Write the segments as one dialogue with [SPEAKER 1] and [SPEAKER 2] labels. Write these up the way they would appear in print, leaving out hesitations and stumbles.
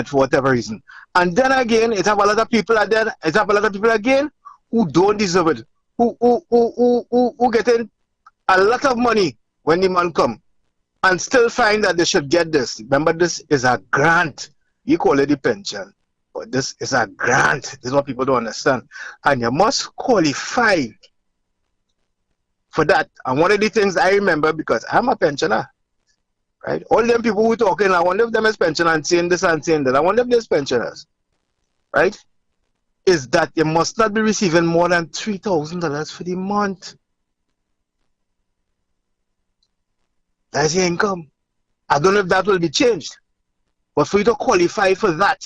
[SPEAKER 1] it for whatever reason. And then again, it have a lot of people again who don't deserve it, who getting a lot of money when the man come and still find that they should get this. Remember, this is a grant. You call it the pension, but this is a grant. This is what people don't understand. And you must qualify for that. And one of the things I remember, because I'm a pensioner, right? All them people who talking, I wonder if them is pensioners and saying this and saying that. I wonder if there's pensioners, right? Is that you must not be receiving more than $3,000 for the month. That's your income. I don't know if that will be changed, but for you to qualify for that,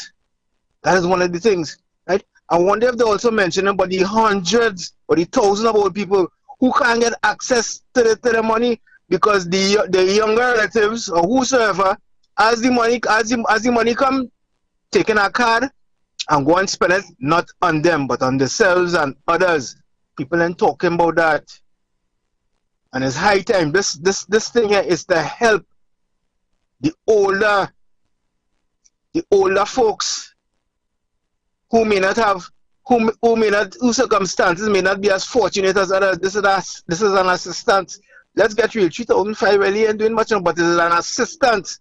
[SPEAKER 1] that is one of the things, right? I wonder if they also mention about the hundreds or the thousands of old people who can't get access to the money because the younger relatives or whosoever, as the money come, taking a card and go and spend it not on them but on themselves and others. People ain't talking about that. And it's high time. This thing here is to help the older folks who may not have, whose circumstances may not be as fortunate as others. This is an assistance. Let's get real. 3,500 really ain't doing much, but it is an assistance.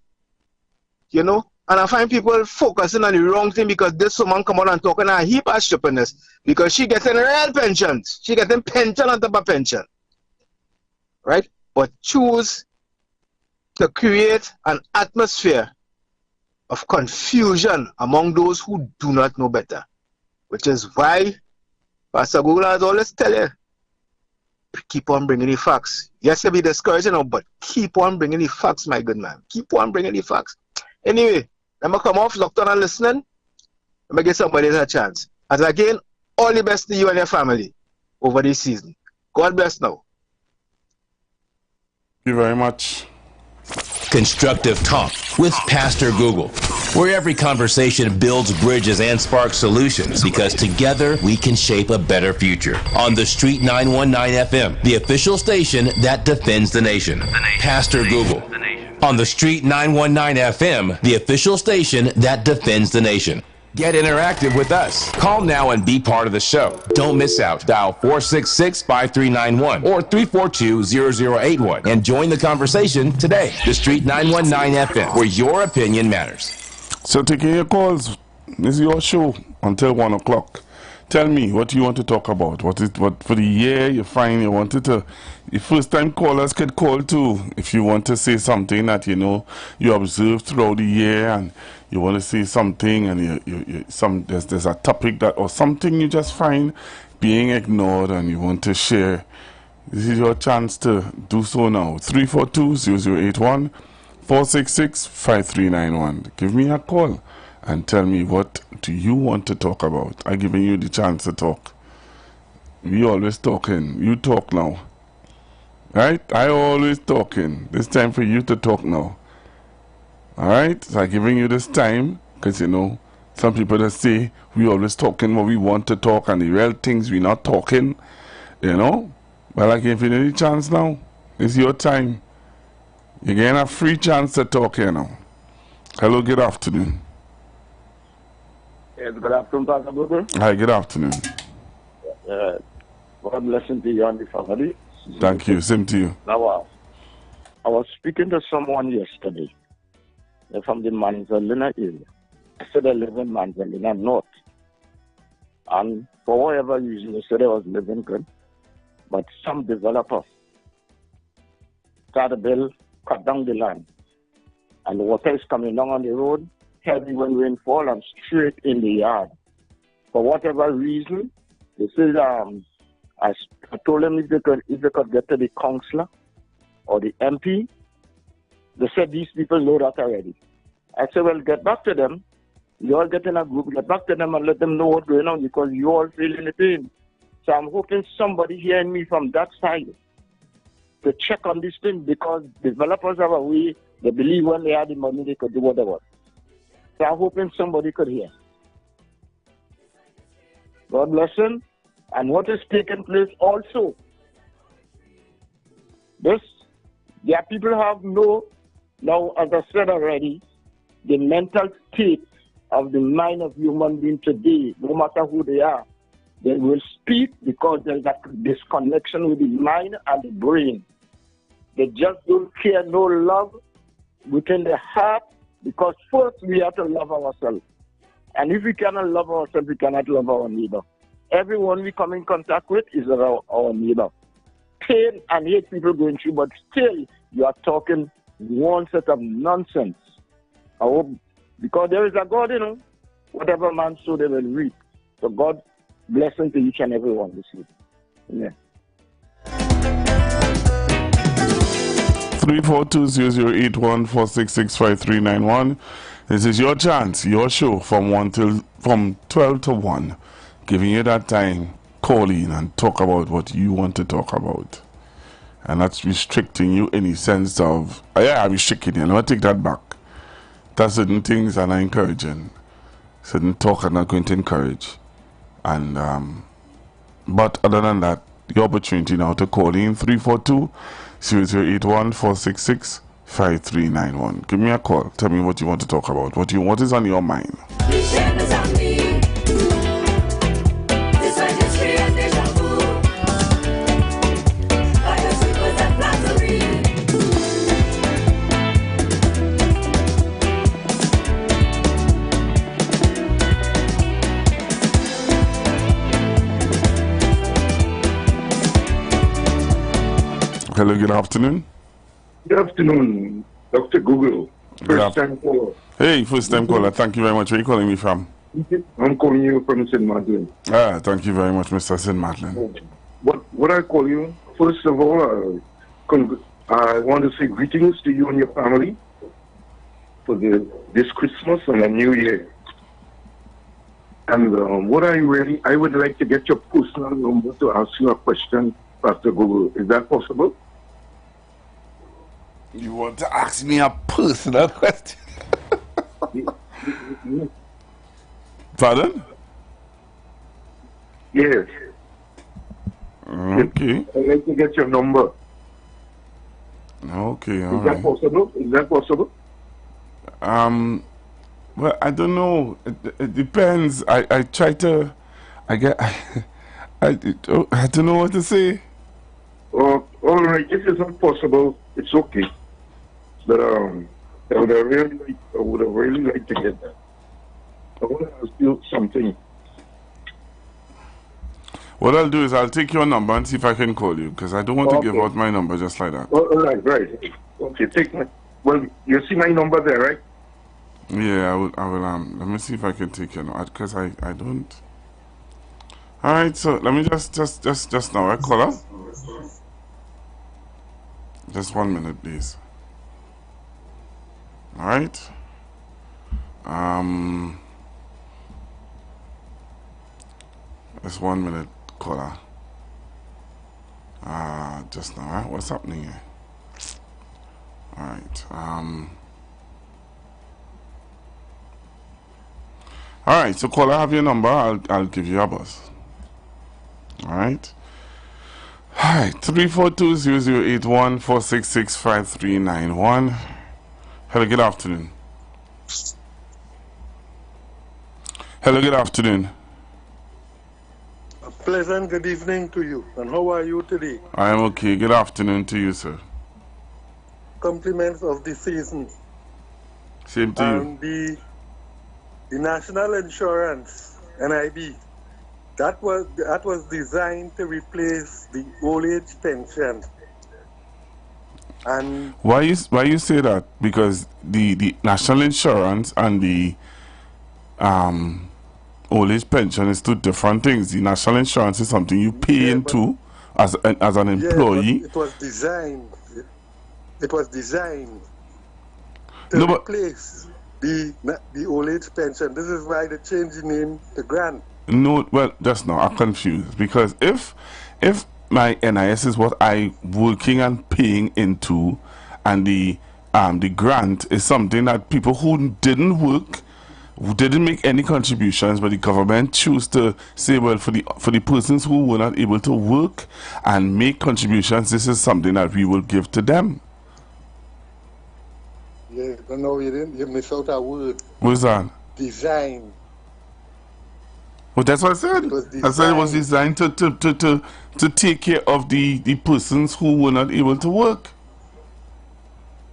[SPEAKER 1] You know? And I find people focusing on the wrong thing because this woman come out and talking a heap of stupidness because she getting real pensions. She getting pension on top of pension. Right? But choose to create an atmosphere of confusion among those who do not know better. Which is why Pastor Google has always tell you, keep on bringing the facts. Yes, it'll be discouraging, but keep on bringing the facts, my good man. Keep on bringing the facts. Anyway, let me come off, locked on and listening. Let me give somebody a chance. As again, all the best to you and your family over this season. God bless now.
[SPEAKER 2] Thank you very much.
[SPEAKER 3] Constructive Talk with Pastor Google, where every conversation builds bridges and sparks solutions, because together we can shape a better future. On The Street 919 FM, the official station that defends the nation. Pastor Google. On The Street 919 FM, the official station that defends the nation. Get interactive with us. Call now and be part of the show. Don't miss out. Dial 466-5391 or 342-0081 and join the conversation today. The Street 919 FM, where your opinion matters.
[SPEAKER 2] So taking your calls. This is your show until 1 o'clock. Tell me what you want to talk about. What for the year you find you wanted to. The first time callers could call too. If you want to say something that you know you observed throughout the year and you want to say something and there's a topic that or something you just find being ignored and you want to share. This is your chance to do so now. 342-0081 466-5391. Give me a call and tell me what do you want to talk about. I'm giving you the chance to talk. We always talking. You talk now. Right? I always talking. It's time for you to talk now. Alright? So I'm giving you this time because, you know, some people that say we always talking what we want to talk and the real things we not talking. You know? Well, I give you the chance now. It's your time. You're getting a free chance to talk here now. Hello, good afternoon.
[SPEAKER 4] Yes, good afternoon, Pastor Booker.
[SPEAKER 2] Hi, good afternoon.
[SPEAKER 4] God bless to you and the family.
[SPEAKER 2] Thank you. Same to you.
[SPEAKER 4] Now, I was speaking to someone yesterday from the Manzanilla area. I said I live in Manzanilla North. And for whatever reason, they said I was living good. But some developers started to build, cut down the land. And the water is coming down on the road, heavy when rainfall, and straight in the yard. For whatever reason, they said, I told them if they could get to the councillor or the MP, they said these people know that already. I said, well, get back to them. You all get in a group, get back to them and let them know what's going on because you all feeling the pain. So I'm hoping somebody hearing me from that side to check on this thing because developers have a way, they believe when they have the money, they could do whatever. So I'm hoping somebody could hear. God bless them. And what is taking place also, there are people who have now, as I said already, the mental state of the mind of human being today, no matter who they are. They will speak because there's a disconnection with the mind and the brain. They just don't care, no love within the heart, because first we have to love ourselves. And if we cannot love ourselves, we cannot love our neighbor. Everyone we come in contact with is our neighbor. Pain and hate people going through, but still you are talking one set of nonsense. I hope, because there is a God, you know, whatever man sow, they will reap. So God, blessing to each and every one this week. Amen.
[SPEAKER 2] 342-0081-466-5391. This is your chance, your show from 12 to 1. Giving you that time, call in and talk about what you want to talk about. And that's restricting you any sense of, yeah, I'm restricting you. Let me take that back. There's certain things I'm not encouraging. Certain talk I'm not going to encourage. And, but other than that, the opportunity now to call in 342-0081-466-5391. Give me a call. Tell me what you want to talk about. What is on your mind? Hello, good afternoon.
[SPEAKER 5] Good afternoon, Dr. Google. First time caller.
[SPEAKER 2] Hey, first time caller. Thank you very much. Where are you calling me from?
[SPEAKER 5] I'm calling you from St. Madeleine.
[SPEAKER 2] Ah, thank you very much, Mr. St. Madeleine.
[SPEAKER 5] What I call you, first of all, I want to say greetings to you and your family for this Christmas and the New Year. And I would like to get your personal number to ask you a question, Pastor Google. Is that possible?
[SPEAKER 2] You want to ask me a personal question? Pardon?
[SPEAKER 5] Yes.
[SPEAKER 2] Okay.
[SPEAKER 5] I'd like to get your number.
[SPEAKER 2] Okay, all
[SPEAKER 5] right. Is that possible? Is that possible?
[SPEAKER 2] Well, I don't know. It depends. I try to. I don't know what to say.
[SPEAKER 5] All right. If it's not possible, it's okay. But I would have really liked to get that. I want to ask you something.
[SPEAKER 2] What I'll do is I'll take your number and see if I can call you, because I don't want to give out my number just like that.
[SPEAKER 5] All right. Okay, take my. Well, you see my number there, right?
[SPEAKER 2] Yeah, I will. Let me see if I can take your number, because I don't. All right, so let me just now, right, caller? Just 1 minute, please. All right. Just 1 minute, caller. Just now, right? What's happening here? All right. All right. So, caller, I have your number. I'll give you a buzz. All right. Hi, 342-0081-466-5391. Hello, good afternoon. Hello, good afternoon.
[SPEAKER 6] A pleasant good evening to you. And how are you today?
[SPEAKER 2] I am okay. Good afternoon to you, sir.
[SPEAKER 6] Compliments of the season.
[SPEAKER 2] Same to you.
[SPEAKER 6] And the National Insurance, NIB, that was designed to replace the old age pension. And
[SPEAKER 2] why you say that? Because the national insurance and the old age pension is two different things. The national insurance is something you pay into as an employee.
[SPEAKER 6] It was designed. It was designed to replace the old age pension. This is why they changed the name to grant.
[SPEAKER 2] No, well, just now I'm confused, because if my NIS is what I working and paying into, and the grant is something that people who didn't work, who didn't make any contributions, but the government choose to say, well, for the persons who were not able to work and make contributions, this is something that we will give to them.
[SPEAKER 6] Yeah, but no, you didn't. You missed out a word.
[SPEAKER 2] What's that?
[SPEAKER 6] designed.
[SPEAKER 2] Well, that's what I said. I said it was designed to take care of the persons who were not able to work.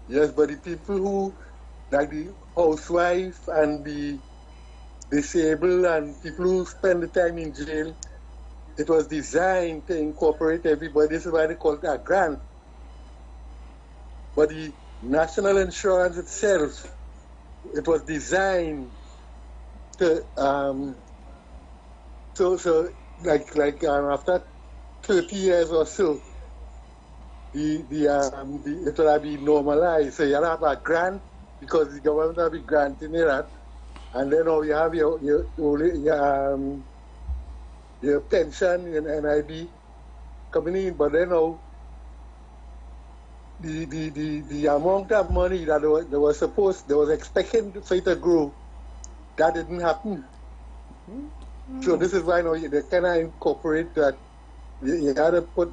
[SPEAKER 6] Yes, but the people who, like the housewife and the disabled and people who spend the time in jail, it was designed to incorporate everybody. This is why they call it a grant. But the national insurance itself, it was designed to after 30 years or so, it will be normalized. So you have a grant because the government will be granting it that, and then you have your pension and NIB coming in, but then the amount of money that they was expecting for it to grow, that didn't happen. So this is why they cannot incorporate that. You had to put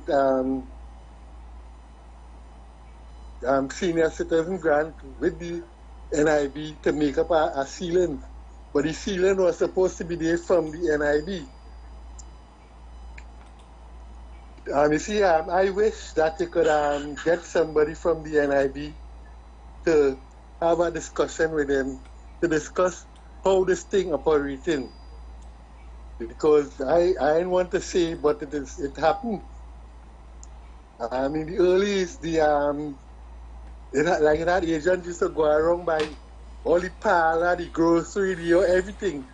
[SPEAKER 6] senior citizen grant with the NIB to make up a ceiling, but the ceiling was supposed to be there from the NIB. You see, I wish that you could get somebody from the NIB to have a discussion with them to discuss how this thing operating. Because I didn't want to say, but it happened. I mean, the earliest, that agent used to go around by all the parlor, the grocery, everything,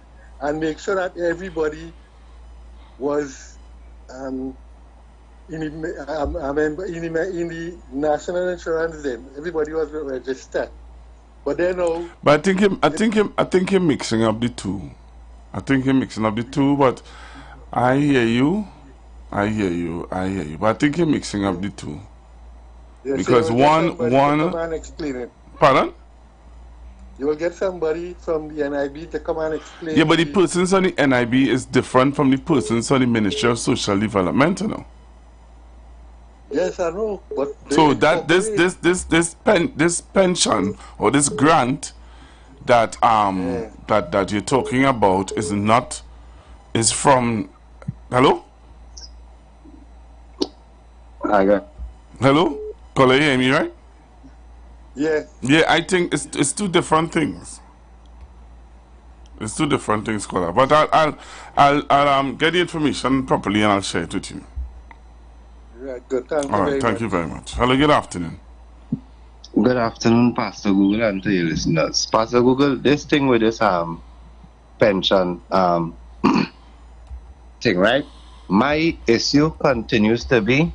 [SPEAKER 6] and make sure that everybody was in the national insurance. Then everybody was registered. But then
[SPEAKER 2] But I think you're mixing up the two. But I hear you. But I think you're mixing up the two.
[SPEAKER 6] Yes,
[SPEAKER 2] because
[SPEAKER 6] so
[SPEAKER 2] one
[SPEAKER 6] come and explain it.
[SPEAKER 2] Pardon?
[SPEAKER 6] You will get somebody from the NIB to come and explain.
[SPEAKER 2] Yeah, but the persons on the NIB is different from the persons on the Ministry of Social Development, you know.
[SPEAKER 6] Yes, I know. But
[SPEAKER 2] so that this pension or this grant that that you're talking about is from hello? Hello? Caller, you hear me, right?
[SPEAKER 6] Yeah.
[SPEAKER 2] Yeah, I think it's two different things. It's two different things, caller. But I'll get the information properly and I'll share it with you.
[SPEAKER 6] Right, good.
[SPEAKER 2] Thank you very much. Hello, good afternoon.
[SPEAKER 7] Good afternoon, Pastor Google, and to your listeners. Pastor Google, this thing with this pension thing, right? My issue continues to be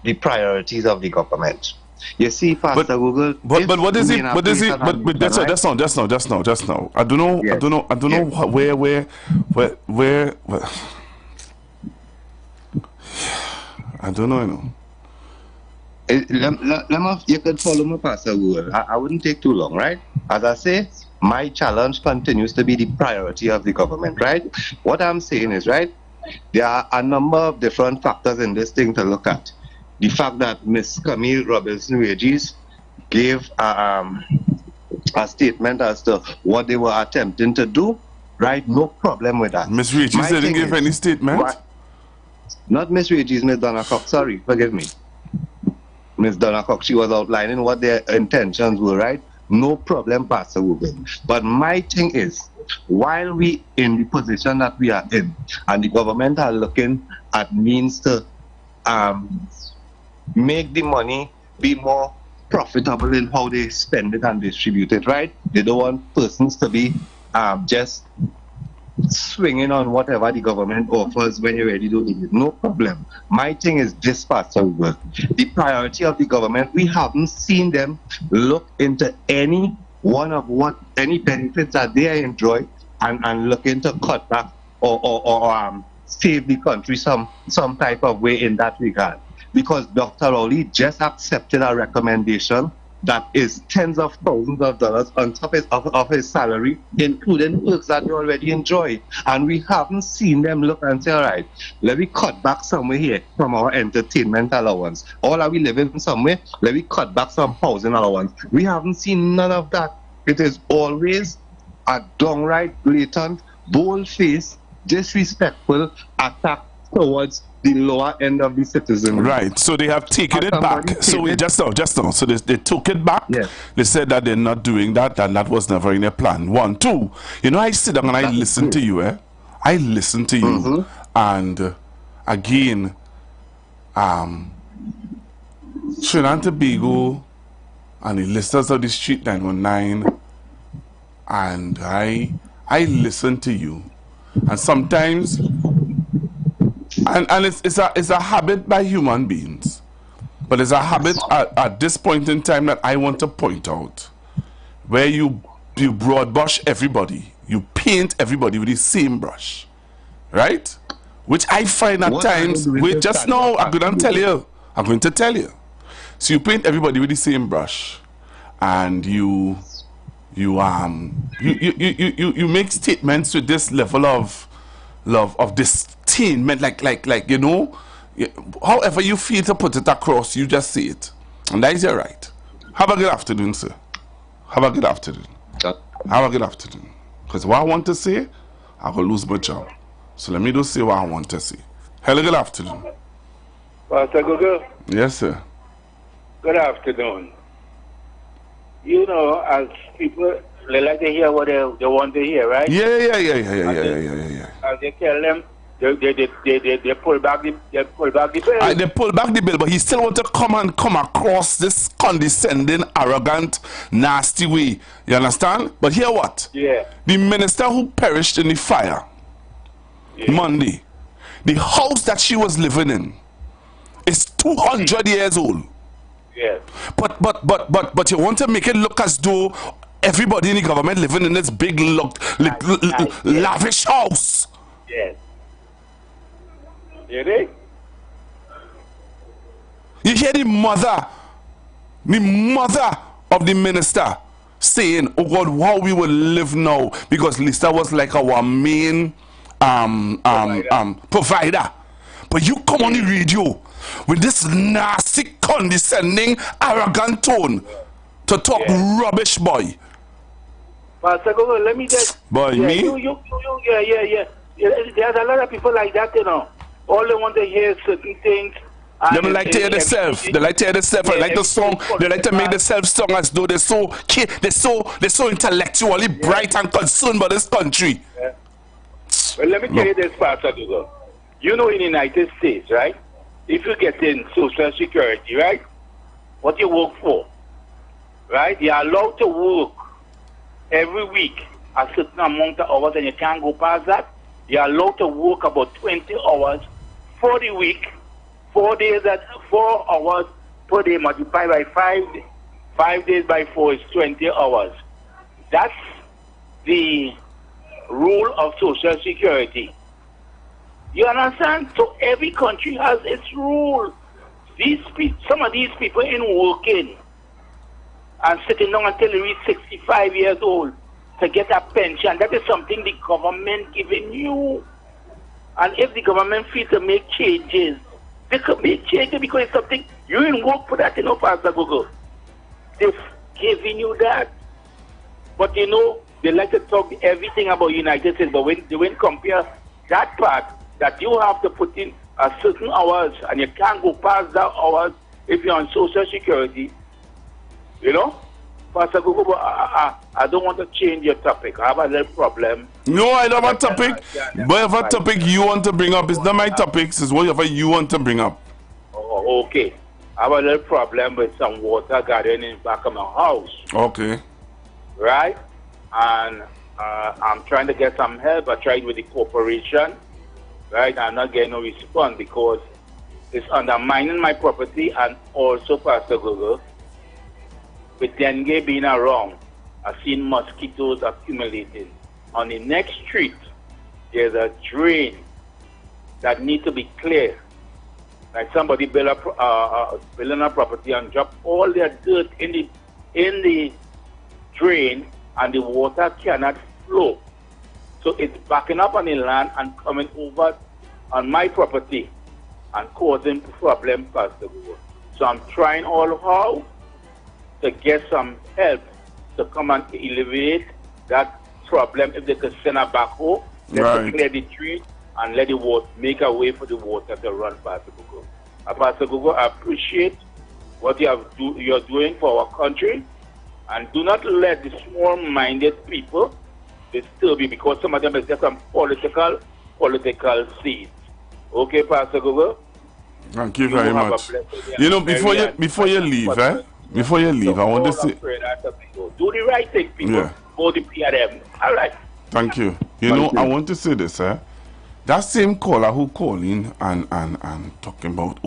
[SPEAKER 7] the priorities of the government. You see, Pastor Google.
[SPEAKER 2] But what is it? What is it? But that's just now. I don't know. Yes. I don't know where. I don't know.
[SPEAKER 7] You could follow me, Pastor Google. I wouldn't take too long, right? As I say, my challenge continues to be the priority of the government, right? What I'm saying is, right, there are a number of different factors in this thing to look at. The fact that Ms. Camille Robinson-Wages gave a statement as to what they were attempting to do, right? No problem with that.
[SPEAKER 2] Ms. Wages didn't give any statement?
[SPEAKER 7] What? Not Ms. Wages, Ms. Donna Cox, sorry, forgive me. Ms. Donna Cox, she was outlining what their intentions were, right? No problem, Pastor Google. But my thing is, while we in the position that we are in, and the government are looking at means to make the money be more profitable in how they spend it and distribute it, right? They don't want persons to be just swinging on whatever the government offers when you're ready to need it. No problem. My thing is this, Pastor Google. The priority of the government, we haven't seen them look into any benefits that they enjoy and looking to cut back or save the country some type of way in that regard. Because Dr. Rowley just accepted a recommendation that is tens of thousands of dollars on top of his salary, including perks that we already enjoy. And we haven't seen them look and say, all right, let me cut back somewhere here from our entertainment allowance. Or are we living somewhere? Let me cut back some housing allowance. We haven't seen none of that. It is always a downright blatant, bold-faced, disrespectful attack towards the lower end of the citizenry.
[SPEAKER 2] Right, so they have taken it back. So we just now. So they took it back.
[SPEAKER 7] Yes.
[SPEAKER 2] They said that they're not doing that, and that was never in their plan. 1, 2. You know, I sit down and I listen to you, eh? I listen to you, and again, Trinidad and Tobago and the listeners of the Street 919, and I listen to you, and sometimes. And it's a habit by human beings, but it's a habit at this point in time that I want to point out, where you broad brush everybody, you paint everybody with the same brush, right? Which I find at times. Wait, just now I'm going to tell you. So you paint everybody with the same brush, and you make statements with this level of disdainment, like you know, however you feel to put it across, you just say it, and that is your right. Have a good afternoon, sir. Have a good afternoon. Have a good afternoon. Because what I want to say, I will lose my job. So let me just say what I want to say. Hello, good afternoon.
[SPEAKER 8] Pastor Google.
[SPEAKER 2] Yes, sir.
[SPEAKER 8] Good afternoon. You know, as people, they like to hear what they want to hear, right?
[SPEAKER 2] Yeah.
[SPEAKER 8] As they tell them, they pull back the bill.
[SPEAKER 2] They pull back the bill, but he still want to come across this condescending, arrogant, nasty way. You understand? But hear what?
[SPEAKER 8] Yeah.
[SPEAKER 2] The minister who perished in the fire, Monday, the house that she was living in is 200 years old.
[SPEAKER 8] Yeah.
[SPEAKER 2] But you want to make it look as though everybody in the government living in this big lavish house.
[SPEAKER 8] Yes. You hear?
[SPEAKER 2] You hear the mother of the minister saying, "Oh God, how we will live now," because Lisa was like our main provider. But you come on the radio with this nasty, condescending, arrogant tone to talk rubbish, boy.
[SPEAKER 8] Pastor Google, let me just...
[SPEAKER 2] Boy, me?
[SPEAKER 8] Yeah. There's a lot of people like that, you know. All they want to hear is certain things.
[SPEAKER 2] They don't like to hear themselves. They like to hear themselves. They like the song. They like to make themselves song as though they're so intellectually bright and concerned about this country.
[SPEAKER 8] Yeah. Well, let me tell you this, Pastor Google. You know, in the United States, right? If you get in Social Security, right? What you work for, right? You're allowed to work every week a certain amount of hours, and you can't go past that. You're allowed to work about 20 hours for the week, 4 days at 4 hours per day multiplied by 5 days by 4 is 20 hours. That's the rule of Social Security. You understand? So every country has its rule. Some of these people ain't working and sitting down until they reach 65 years old to get a pension. That is something the government giving you. And if the government feels to make changes, they could make changes because it's something you didn't work for that, you know, Pastor Google. They're giving you that. But you know, they like to talk everything about United States, but when they compare that part that you have to put in a certain hours and you can't go past that hours if you're on Social Security, you know? Pastor Google, I don't want to change your topic. I have a little problem.
[SPEAKER 2] No, I don't have a topic. Whatever topic you want to bring up, it's not my topics, it's whatever you want to bring up.
[SPEAKER 8] Oh, okay. I have a little problem with some water garden in the back of my house.
[SPEAKER 2] Okay.
[SPEAKER 8] Right? And I'm trying to get some help. I tried with the corporation. Right? I'm not getting no response because it's undermining my property, and also, Pastor Google, with dengue being around, I've seen mosquitoes accumulating. On the next street, there's a drain that needs to be cleared. Like somebody building a property and drop all their dirt in the drain, and the water cannot flow. So it's backing up on the land and coming over on my property and causing problem, Pastor Google. So I'm trying all how to get some help to come and alleviate that problem if they could send her back home. Let's clear the street and let the water make a way for the water to run Pastor Google. Pastor Google, I appreciate what you're doing for our country, and do not let the swarm-minded people disturb you, because some of them is just some political seeds. Okay, Pastor Google?
[SPEAKER 2] Thank you very much. You know, before you leave, I want to say,
[SPEAKER 8] do the right thing, people.
[SPEAKER 2] Yeah.
[SPEAKER 8] Go to PRM. All right.
[SPEAKER 2] Thank you. You know, I want to say this, that same caller who called in and talking about,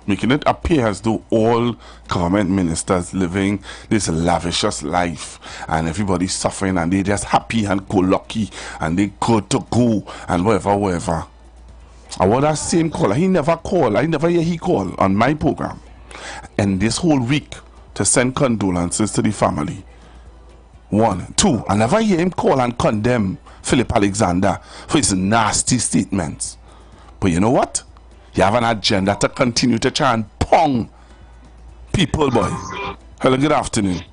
[SPEAKER 2] making it appear as though all government ministers living this lavish life and everybody's suffering and they just happy and lucky and they good to go and whatever. I want that same caller. He never called. I never hear he call on my program. And this whole week to send condolences to the family. 1, 2. I never hear him call and condemn Philip Alexander for his nasty statements. But you know what? You have an agenda to continue to try and pong people, boy. Hello, good afternoon.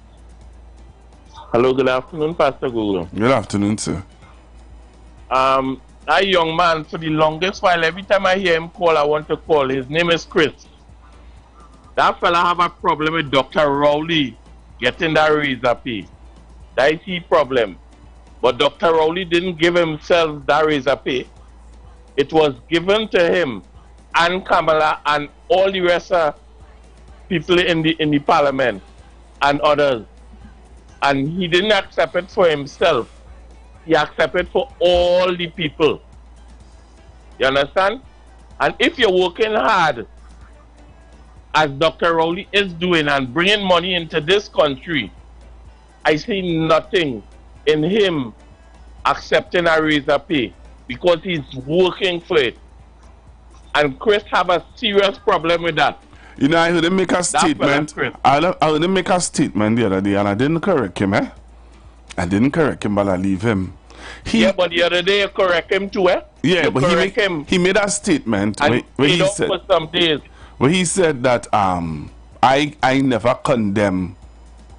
[SPEAKER 9] Hello, good afternoon, Pastor Google.
[SPEAKER 2] Good afternoon, sir.
[SPEAKER 9] That young man, for the longest while, every time I hear him call, I want to call. His name is Chris. That fella have a problem with Dr. Rowley getting that razor pay. That is his problem. But Dr. Rowley didn't give himself that razor pay. It was given to him and Kamala and all the rest of people in the parliament and others. And he didn't accept it for himself. He accepted for all the people. You understand? And if you're working hard, as Dr. Rowley is doing and bringing money into this country, I see nothing in him accepting a razor pay because he's working for it. And Chris have a serious problem with that.
[SPEAKER 2] You know, I heard him make a statement. I heard him make a statement the other day and I didn't correct him, I didn't correct him, but I leave him.
[SPEAKER 9] But the other day you correct him too,
[SPEAKER 2] Yeah, but he made a statement
[SPEAKER 9] and
[SPEAKER 2] where he said,
[SPEAKER 9] for some days.
[SPEAKER 2] Where he said that I never condemn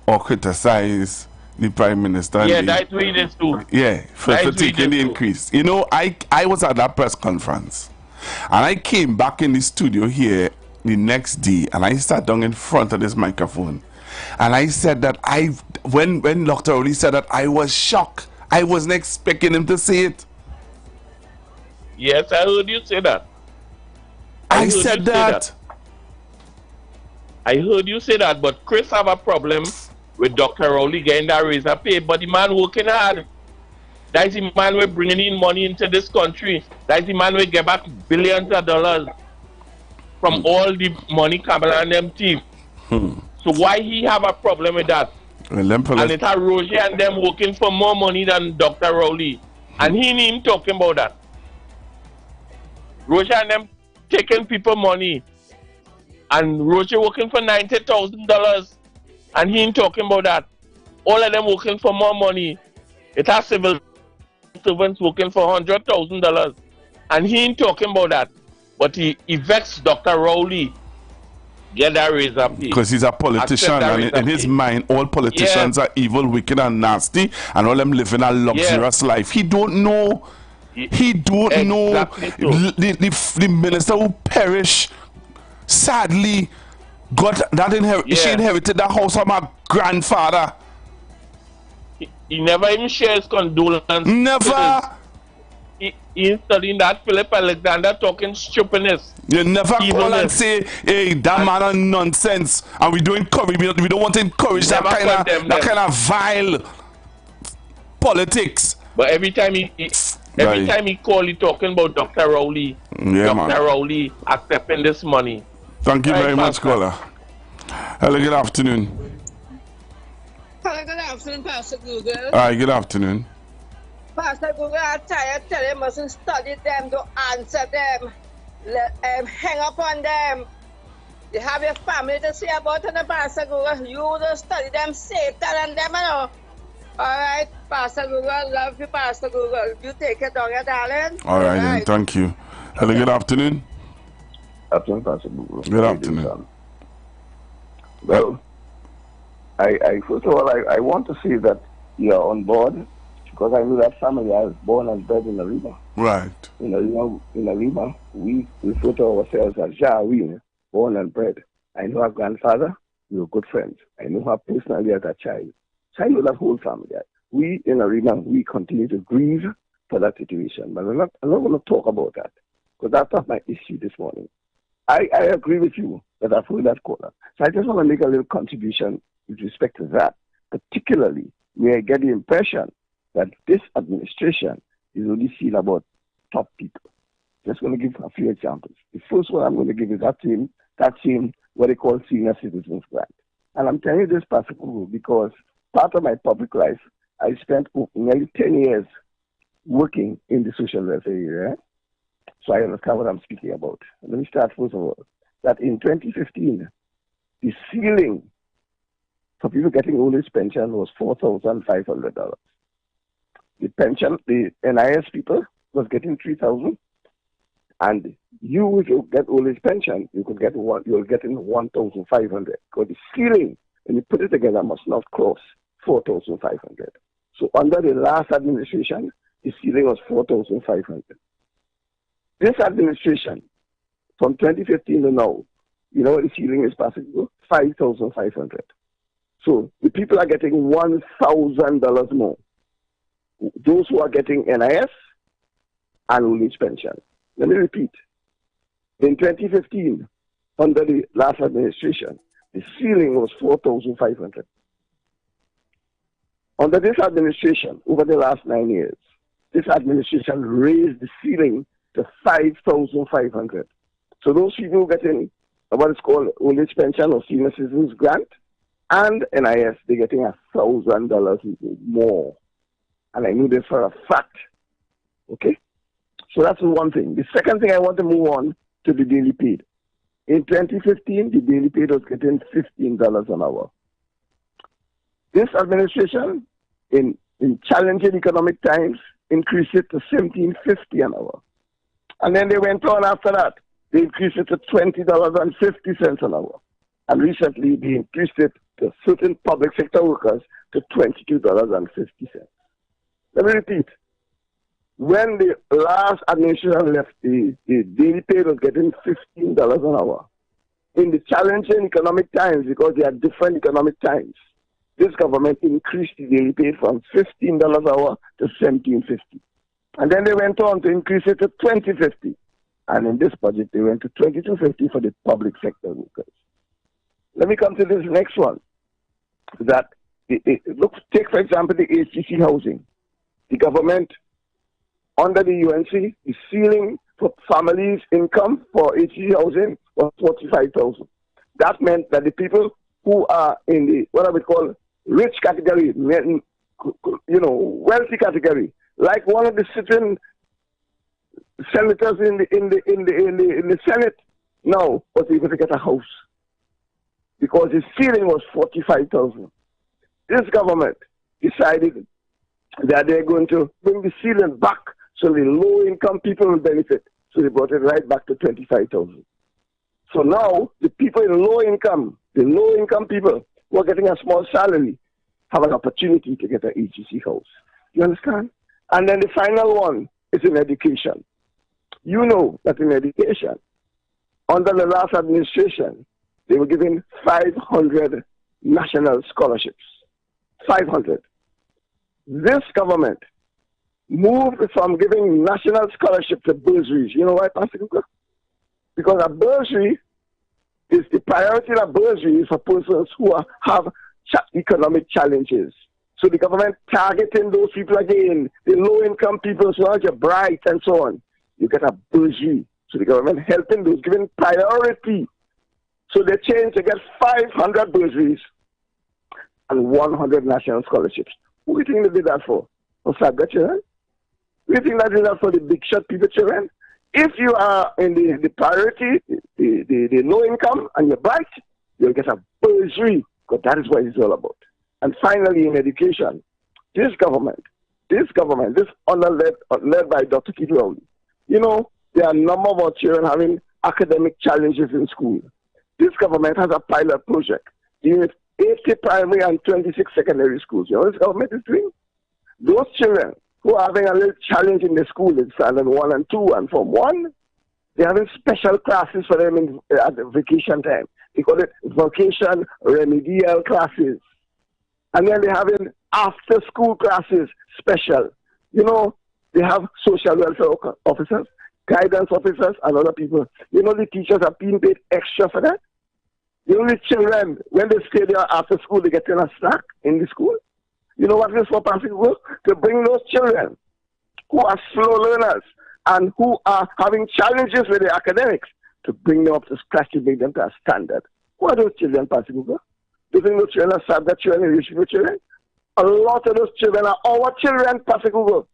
[SPEAKER 2] or criticize the Prime Minister.
[SPEAKER 9] Yeah, that's what it is too.
[SPEAKER 2] Yeah, for taking the increase. You know, I was at that press conference and I came back in the studio here the next day and I sat down in front of this microphone and I said that when Dr. Rowley said that, I was shocked. I wasn't expecting him to say it.
[SPEAKER 9] Yes, I heard you say that.
[SPEAKER 2] I said that.
[SPEAKER 9] I heard you say that, but Chris have a problem with Dr. Rowley getting that razor pay, but the man working hard. That is the man we're bringing in money into this country. That is the man we get back billions of dollars from all the money Kamala and them team. So why he have a problem with that? And it had Roger and them working for more money than Dr. Rowley. And he ain't even talking about that. Roger and them taking people money. And Roger working for $90,000. And he ain't talking about that. All of them working for more money. It has civil servants working for $100,000. And he ain't talking about that. But he vexed Dr. Rowley. Get that raise up.
[SPEAKER 2] Because he's a politician, and in his mind, all politicians are evil, wicked, and nasty, and all them living a luxurious life. He don't know. He don't know the minister who perished. Sadly, got that inheritance. She inherited that house from my grandfather.
[SPEAKER 9] He never even shares condolence.
[SPEAKER 2] Never.
[SPEAKER 9] He's studying that Philip Alexander talking stupidness.
[SPEAKER 2] You never call and say, hey, that man are nonsense, and we don't encourage. We don't want to encourage that kind of vile politics.
[SPEAKER 9] But every time he call, he talking about Dr. Rowley. Dr. Rowley accepting this money.
[SPEAKER 2] Thank you very much, caller. Hello, good afternoon.
[SPEAKER 10] Hello, good afternoon, Pastor Google.
[SPEAKER 2] Hi, good afternoon.
[SPEAKER 10] Pastor Google, I tell you mustn't study them, don't answer them. Hang up on them. You have your family to see about it, Pastor Google. You don't study them, Satan and them, you know. Alright, Pastor Google, love you, Pastor Google. You take it down, darling.
[SPEAKER 2] Alright, then, thank you. Hello, good afternoon.
[SPEAKER 11] Afternoon, Pastor Google.
[SPEAKER 2] Good afternoon.
[SPEAKER 11] Well, I first of all, I want to say that you are on board because I know that family I was born and bred in Arima.
[SPEAKER 2] Right.
[SPEAKER 11] In Arima, we refer to ourselves as Jawin, born and bred. I know her grandfather, we were good friends. I know her personally as a child. So I know that whole family. We in Arima, we continue to grieve for that situation. But I'm not going to talk about that, because that's not my issue this morning. I agree with you that I've heard that caller. So I just want to make a little contribution with respect to that, particularly where I get the impression that this administration is only seen about top people. Just going to give a few examples. The first one I'm going to give is that same what they call senior citizens grant. And I'm telling you this, Pastor Kugu, because part of my public life, I spent nearly 10 years working in the social welfare area. So I understand what I'm speaking about. Let me start first of all, that in 2015, the ceiling for people getting old age pension was $4,500. The pension, the NIS people was getting $3,000, and you, if you get old age pension, you're getting $1,500. Because the ceiling, when you put it together, must not cross $4,500. So under the last administration, the ceiling was $4,500. This administration, from 2015 to now, you know what the ceiling is passing? $5,500. So the people are getting $1,000 more. Those who are getting NIS and old age pension. Let me repeat. In 2015, under the last administration, the ceiling was $4,500. Under this administration, over the last 9 years, this administration raised the ceiling to $5,500. So those people getting what is called old age pension or senior citizens grant and NIS, they're getting $1,000 more. And I knew this for a fact. Okay? So that's the one thing. The second thing, I want to move on to the daily paid. In 2015, the daily paid was getting $15 an hour. This administration, in challenging economic times, increased it to $17.50 an hour. And then they went on after that. They increased it to $20.50 an hour. And recently, they increased it to certain public sector workers to $22.50. Let me repeat. When the last administration left, the daily pay was getting $15 an hour. In the challenging economic times, because they are different economic times, this government increased the daily pay from $15 an hour to $17.50. And then they went on to increase it to $20.50. And in this budget, they went to $22.50 for the public sector workers. Let me come to this next one. That look, take for example the HGC housing. The government, under the UNC, the ceiling for families' income for HGC housing was $45,000. That meant that the people who are in the what I would call rich category, wealthy category, like one of the sitting senators in the Senate now was able to get a house because his ceiling was $45,000. This government decided that they're going to bring the ceiling back so the low-income people will benefit. So they brought it right back to $25,000. So now the people in low-income people who are getting a small salary have an opportunity to get an HGC house. You understand? And then the final one is in education. You know that in education, under the last administration, they were giving 500 national scholarships. 500. This government moved from giving national scholarship to bursaries. You know why, Pastor Cooker? Because a bursary is the priority of bursary is for persons who have economic challenges. So the government targeting those people again, the low-income people, so as you're bright and so on. You get a bursary. So the government helping those, giving priority. So they changed to get 500 bursaries and 100 national scholarships. Who do you think they did that for? For Saga children? Who do you think they did that for the big shot people children? If you are in the priority, the low income, and you're bright, you'll get a bursary, because that is what it's all about. And finally, in education, this government, led by Dr. Keith Rowley, you know, there are a number of our children having academic challenges in school. This government has a pilot project dealing with 80 primary and 26 secondary schools. You know what this government is doing? those children who are having a little challenge in the school in standard 1 and 2 and Form 1, they're having special classes for them at the vacation time. They call it vacation remedial classes. And then they're having after-school classes special. You know, they have social welfare officers, guidance officers, and other people. You know, the teachers are being paid extra for that. You know, the children, when they stay there after school, they get in a snack in the school. You know what this for, Pastor Google? To bring those children who are slow learners and who are having challenges with their academics, to bring them up to scratch, to bring them to a standard. Who are those children, Pastor Google? Do you think those children are sad that children and relationship children? A lot of those children are our children, Pastor Google,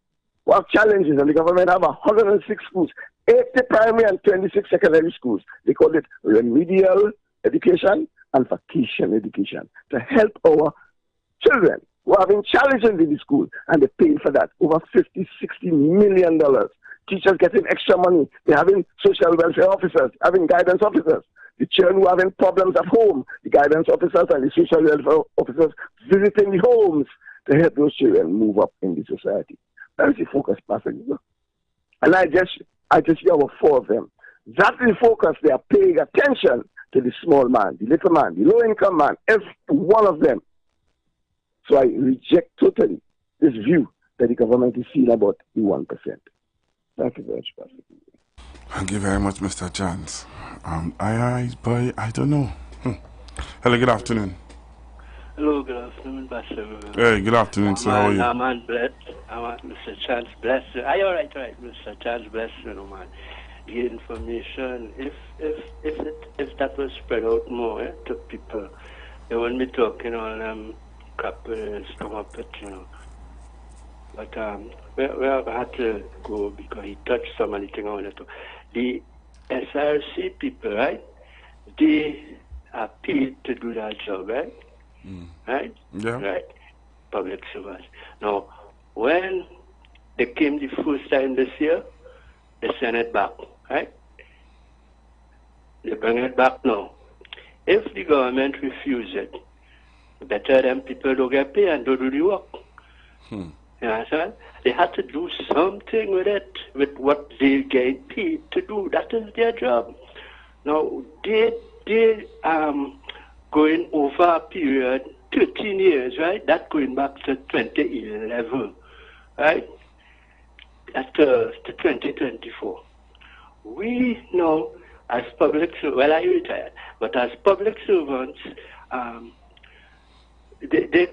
[SPEAKER 11] who have challenges, and the government have 106 schools, 80 primary and 26 secondary schools. They call it remedial education and vacation education to help our children who are having challenges in the school, and they're paying for that. Over $50, $60 million. Teachers getting extra money. They're having social welfare officers, having guidance officers. The children who are having problems at home, the guidance officers and the social welfare officers visiting the homes to help those children move up in the society. That is the focus, Pastor. And I just hear about 4 of them. That's the focus. They are paying attention to the small man, the little man, the low-income man, every one of them. So I reject totally this view that the government is seeing about the 1%. Thank you very much, Pastor.
[SPEAKER 2] Thank you very much, Mr. Chance. I don't know. Hello, good afternoon.
[SPEAKER 12] Hello, good afternoon, Pastor.
[SPEAKER 2] Hey, good afternoon, sir. How are you?
[SPEAKER 12] I'm blessed. Mr. Chance, bless you. Are you all right, Mr. Chance, bless you, man. The information, if that was spread out more to people, they wouldn't be talking all crap come up with, you know. But we had to go because he touched some of the thing I wanted to. The SRC people, right? They are paid to do that job, right? Right?
[SPEAKER 2] Yeah.
[SPEAKER 12] Right. Public servants. Now, when they came the first time this year, they sent it back, right? They bring it back now. If the government refuses it, better them people don't get paid and don't do the work. You understand? They had to do something with it, with what they get paid to do. That is their job. Now, they going over a period, 13 years, right? That going back to 2011, right? That's to 2024. We know as public servants, well, I retired, but as public servants, they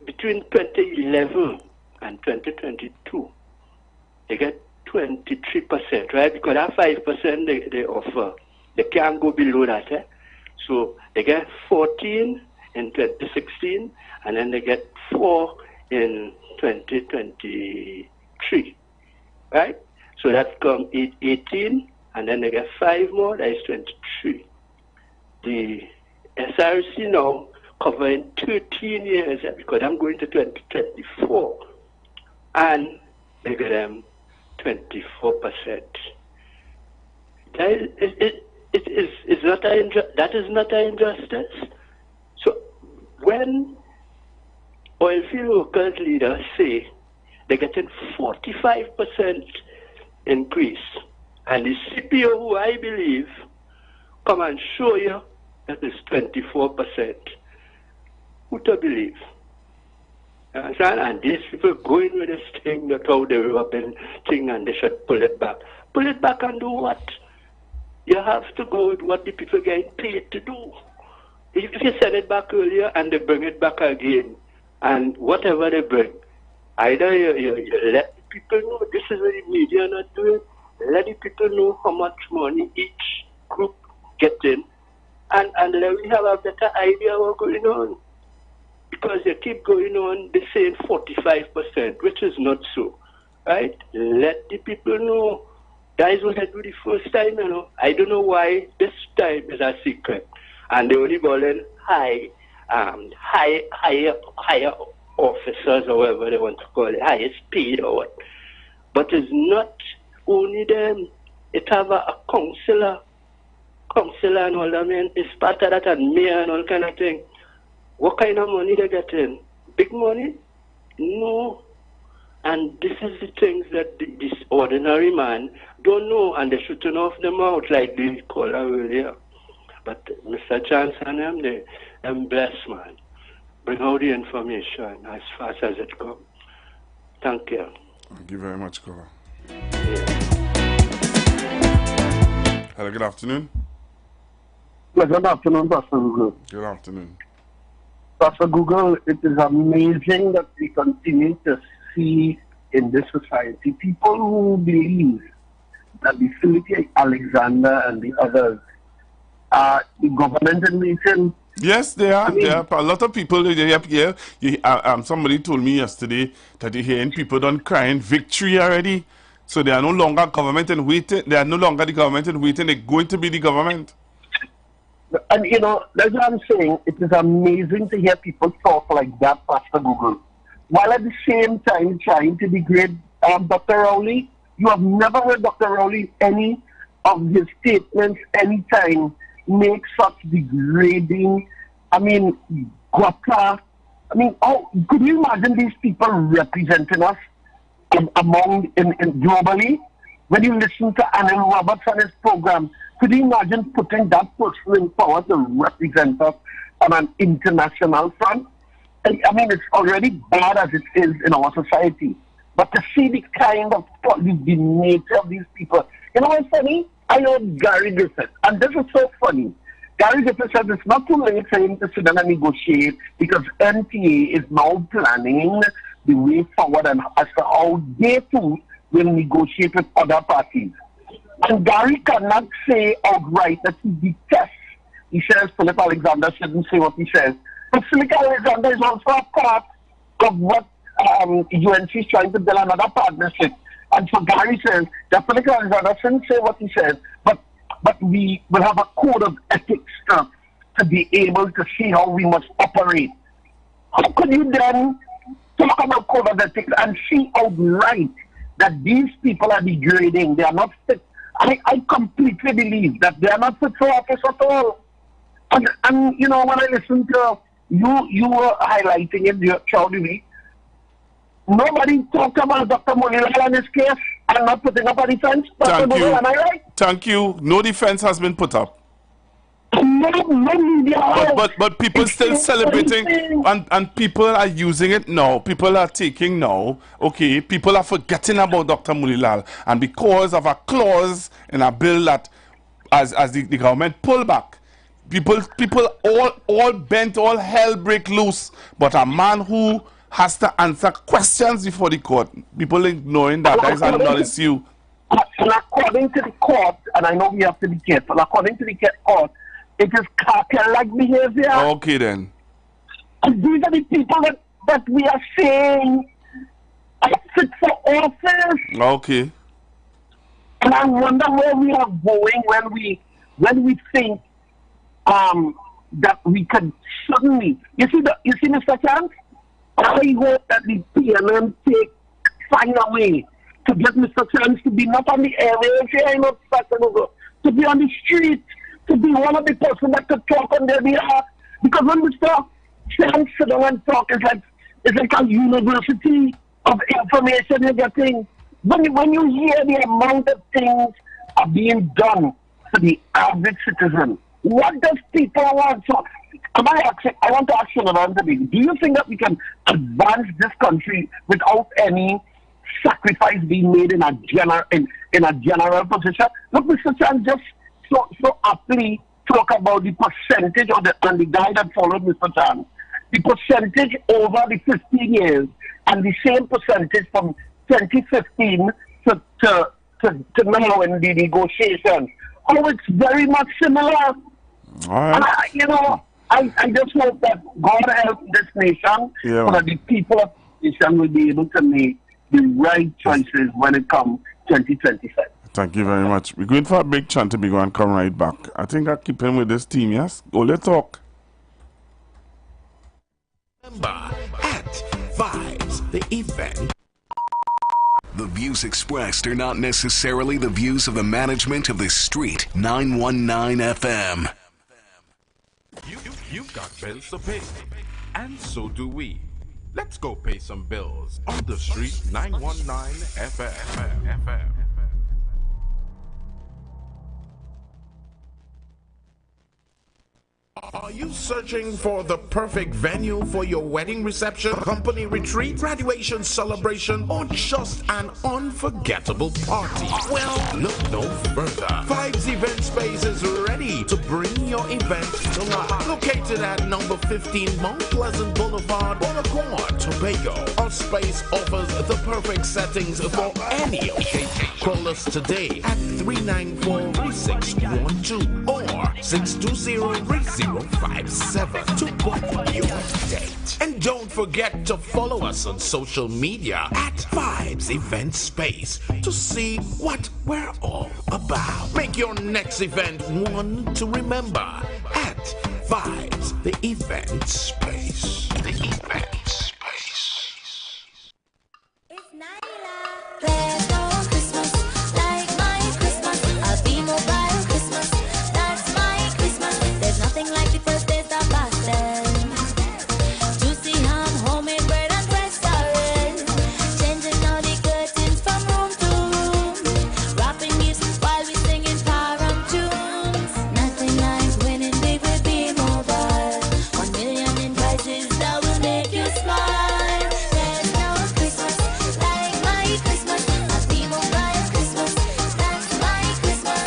[SPEAKER 12] between 2011 and 2022, they get 23%, right? Because that 5% they offer, they can't go below that. So they get 14 in 2016, and then they get 4 in 2023, right? So that's come 18, and then they get 5 more, that is 23. The SRC now covering 13 years, because I'm going to 2024, and they get them 24%. That is not an injustice. So when oilfield workers leaders say they're getting 45% increase, and the CPO, who I believe, come and show you that is 24%, who to believe? And these people going with this thing, that how they were been thing, and they should pull it back. Pull it back and do what? You have to go with what the people get paid to do. If you send it back earlier and they bring it back again, and whatever they bring, either you let the people know this is what the media are not doing, let the people know how much money each group gets in, and let we have a better idea of what's going on. Because they keep going on, they saying 45%, which is not so, right? Let the people know. That is what I do the first time, you know. I don't know why this time is a secret. And they only calling higher officers, or whatever they want to call it, highest paid or what. But it's not only them. It have a councillor and all that, man. It's part of that, and mayor and all kind of thing. What kind of money they getting? Big money? No. And this is the things that this ordinary man don't know, and they should turn off them out like the caller earlier. But Mr. Johnson, I'm blessed, man. Bring out the information as fast as it comes. Thank you.
[SPEAKER 2] Thank you very much, caller. Hello, good afternoon.
[SPEAKER 13] Good afternoon, Pastor Google.
[SPEAKER 2] Good afternoon.
[SPEAKER 13] Pastor Google, it is amazing that we continue to see in this society people who believe that the Philip Alexander and the others are the government in nation.
[SPEAKER 2] Yes, they are. There are a lot of people. Somebody told me yesterday that you're hearing people done crying victory already. So they are no longer government and waiting. They are no longer the government and waiting. They're going to be the government.
[SPEAKER 13] And you know, that's what I'm saying. It is amazing to hear people talk like that, Pastor Google, while at the same time trying to degrade Dr. Rowley. You have never heard Dr. Rowley any of his statements anytime make such degrading, guapa. Could you imagine these people representing us globally? When you listen to Anil Roberts on his program, could you imagine putting that person in power to represent us on an international front? It's already bad as it is in our society. But to see the kind of the nature of these people. You know what's funny? I heard Gary Griffith, and this is so funny. Gary Griffith says it's not too late for him to sit down and negotiate because NTA is now planning the way forward and as to how they too will negotiate with other parties. And Gary cannot say outright that he detests. He says Philip Alexander shouldn't say what he says. But Philip Alexander is also a part of what UNC is trying to build another partnership. And so Gary says that Philip Alexander shouldn't say what he says, but we will have a code of ethics to be able to see how we must operate. How could you then talk about code of ethics and see outright that these people are degrading? They are not fit. I completely believe that they are not fit for office at all. And you know, when I listen to you were highlighting it throughout the week, nobody talked about Dr. Mulilal and his case and not putting up a defense.
[SPEAKER 2] Thank you.
[SPEAKER 13] Am I right?
[SPEAKER 2] Thank you. No defense has been put up. But people still celebrating and people are using it now. People are taking now. Okay, people are forgetting about Dr. Mulilal, and because of a clause in a bill that as the government pulled back, people all bent, all hell break loose. But a man who has to answer questions before the court, people ignoring that is a non-issue.
[SPEAKER 13] And according to the court, and I know we have to be careful, according to the court, it is cartel-like behavior.
[SPEAKER 2] Okay, then.
[SPEAKER 13] And these are the people that we are saying are fit for office.
[SPEAKER 2] Okay.
[SPEAKER 13] And I wonder where we are going when we think that we can suddenly. You see, Mr. Chance? I hope that the PMM find a way to get Mr. Chance to be not on the airwaves here, to be on the street, to be one of the person that could talk on their behalf. Because when Mr. Chance sit down and talk, it's like a university of information you're getting. When you hear the amount of things are being done for the average citizen, what does people want? So, I want to ask you another thing. Do you think that we can advance this country without any sacrifice being made in a general position? Look, Mr. Chan just so aptly talk about the percentage and the guy that followed Mr. Chan. The percentage over the 15 years and the same percentage from 2015 to now in the negotiations. Oh, it's very much similar.
[SPEAKER 2] All right.
[SPEAKER 13] And I just hope that God help this nation so that the people of this nation will be able to make the right choices when it comes 2027.
[SPEAKER 2] Thank you very much. We're going for a big chant to be going and come right back. I think I'll keep him with this team, yes? Go, let's talk.
[SPEAKER 14] Remember, at Vibes, the event. The views expressed are not necessarily the views of the management of the Street 919 FM.
[SPEAKER 15] You've got bills to pay, and so do we. Let's go pay some bills on the street 919 FM. Are you searching for the perfect venue for your wedding reception, company retreat, graduation celebration, or just an unforgettable party? Well, look no further. Vibes Event Space is ready to bring your event to life. Located at number 15 Mount Pleasant Boulevard, Bonaccord, Tobago. Our space offers the perfect settings for any occasion. Call us today at 394-3612 or 620-3057 to book your date. And don't forget to follow us on social media at Vibes Event Space to see what we're all about. Make your next event one to remember at Vibes the Event Space. The Event Space.
[SPEAKER 16] It's Nyla. There's no Christmas like my Christmas. I'll be mobile Christmas. That's my Christmas. There's nothing like the first days of Boston. Juicy ham, homemade bread and fresh orange. Changing all the curtains from room to room. Wrapping gifts while we singing parent tunes. Nothing like winning big with B-Mobile. 1 million in prizes that will make you smile. There's no Christmas like my Christmas. A B-Mobile Christmas. That's my Christmas.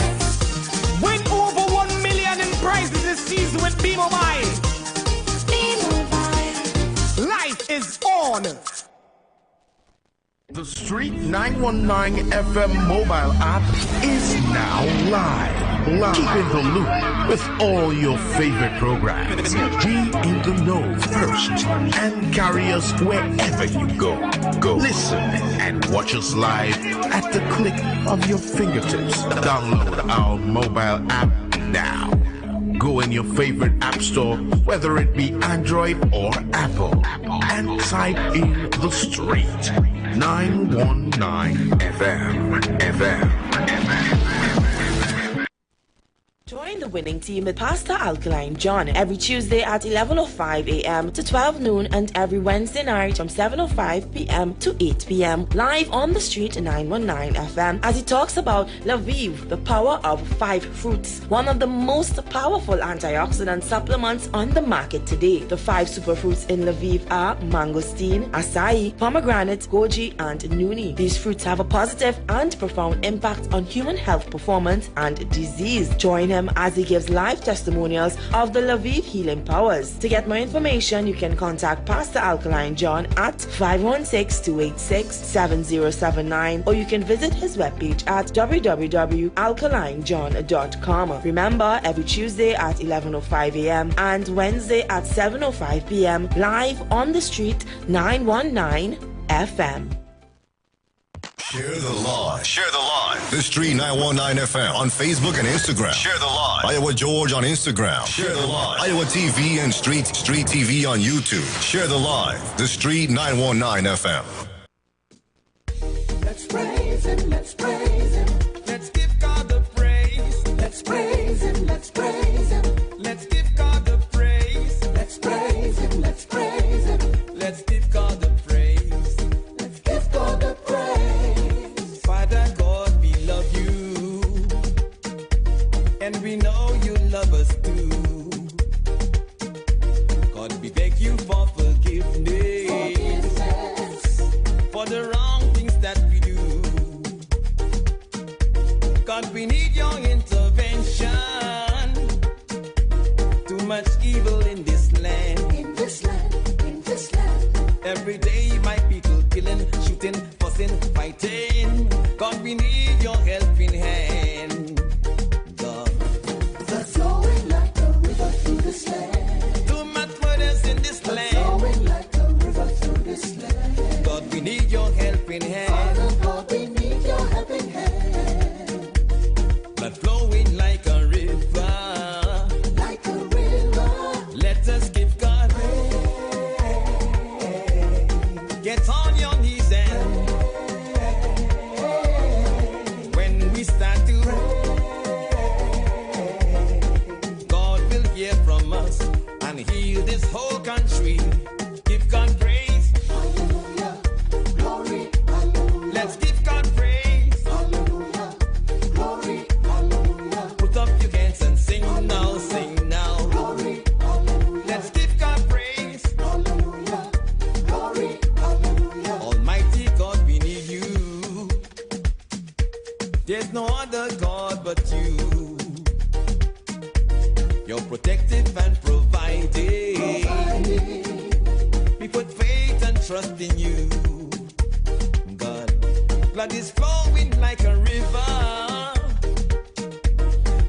[SPEAKER 17] Win over 1 million in prizes this season with B-Mobile.
[SPEAKER 16] B-Mobile.
[SPEAKER 17] Life is on.
[SPEAKER 15] The Street 919 FM mobile app is now live. Keep in the loop with all your favorite programs. Be in the know first and carry us wherever you go. Listen and watch us live at the click of your fingertips. Download our mobile app now. Go in your favorite app store, whether it be Android or Apple, and type in The Street 919 FM.
[SPEAKER 18] Join the winning team with Pastor Alkaline John every Tuesday at 11:05 a.m. to 12 noon and every Wednesday night from 7:05 p.m. to 8 p.m. live on the Street 919 FM as he talks about Lviv, the power of 5 fruits, one of the most powerful antioxidant supplements on the market today. The 5 superfruits in Lviv are mangosteen, acai, pomegranate, goji, and nuni. These fruits have a positive and profound impact on human health performance and disease. Join him as he gives live testimonials of the Lviv healing powers. To get more information, you can contact Pastor Alkaline John at 516-286-7079 or you can visit his webpage at www.alkalinejohn.com. Remember, every Tuesday at 11:05 a.m. and Wednesday at 7:05 p.m. live on the Street 919 FM.
[SPEAKER 19] Share the live. Share the live. The Street 919 FM on Facebook and Instagram. Share the live. Iowa George on Instagram. Share the live. Iowa TV and Street TV on YouTube. Share the live. The Street 919 FM.
[SPEAKER 16] Let's praise him, let's praise him. Let's give God the praise. Let's praise him, let's praise him. Let's give God the praise. Let's praise him, let's praise him. Let's give God the praise. Let's give God the praise. Father God, we love you. And we know you love us too. God, we beg you for forgiveness for the wrong things that we do. God, we need your intervention. Too much evil in this land. In this land, in this land. Every day my people killing, shooting, fussing, fighting. God, we need your helping hand. God, that's flowing like a river through this land. Too much murders in this land. Flowing like a river through this land. God, we need your helping hand. Father God, we need your helping hand. Blood flowing like a river. Like a river. Let us give God praise. Get on your knees and when we start to God will hear from us and heal this whole country. Give God praise,
[SPEAKER 20] There's no other God but you. You're protective and providing. We put faith and trust in you. God, blood is flowing like a river.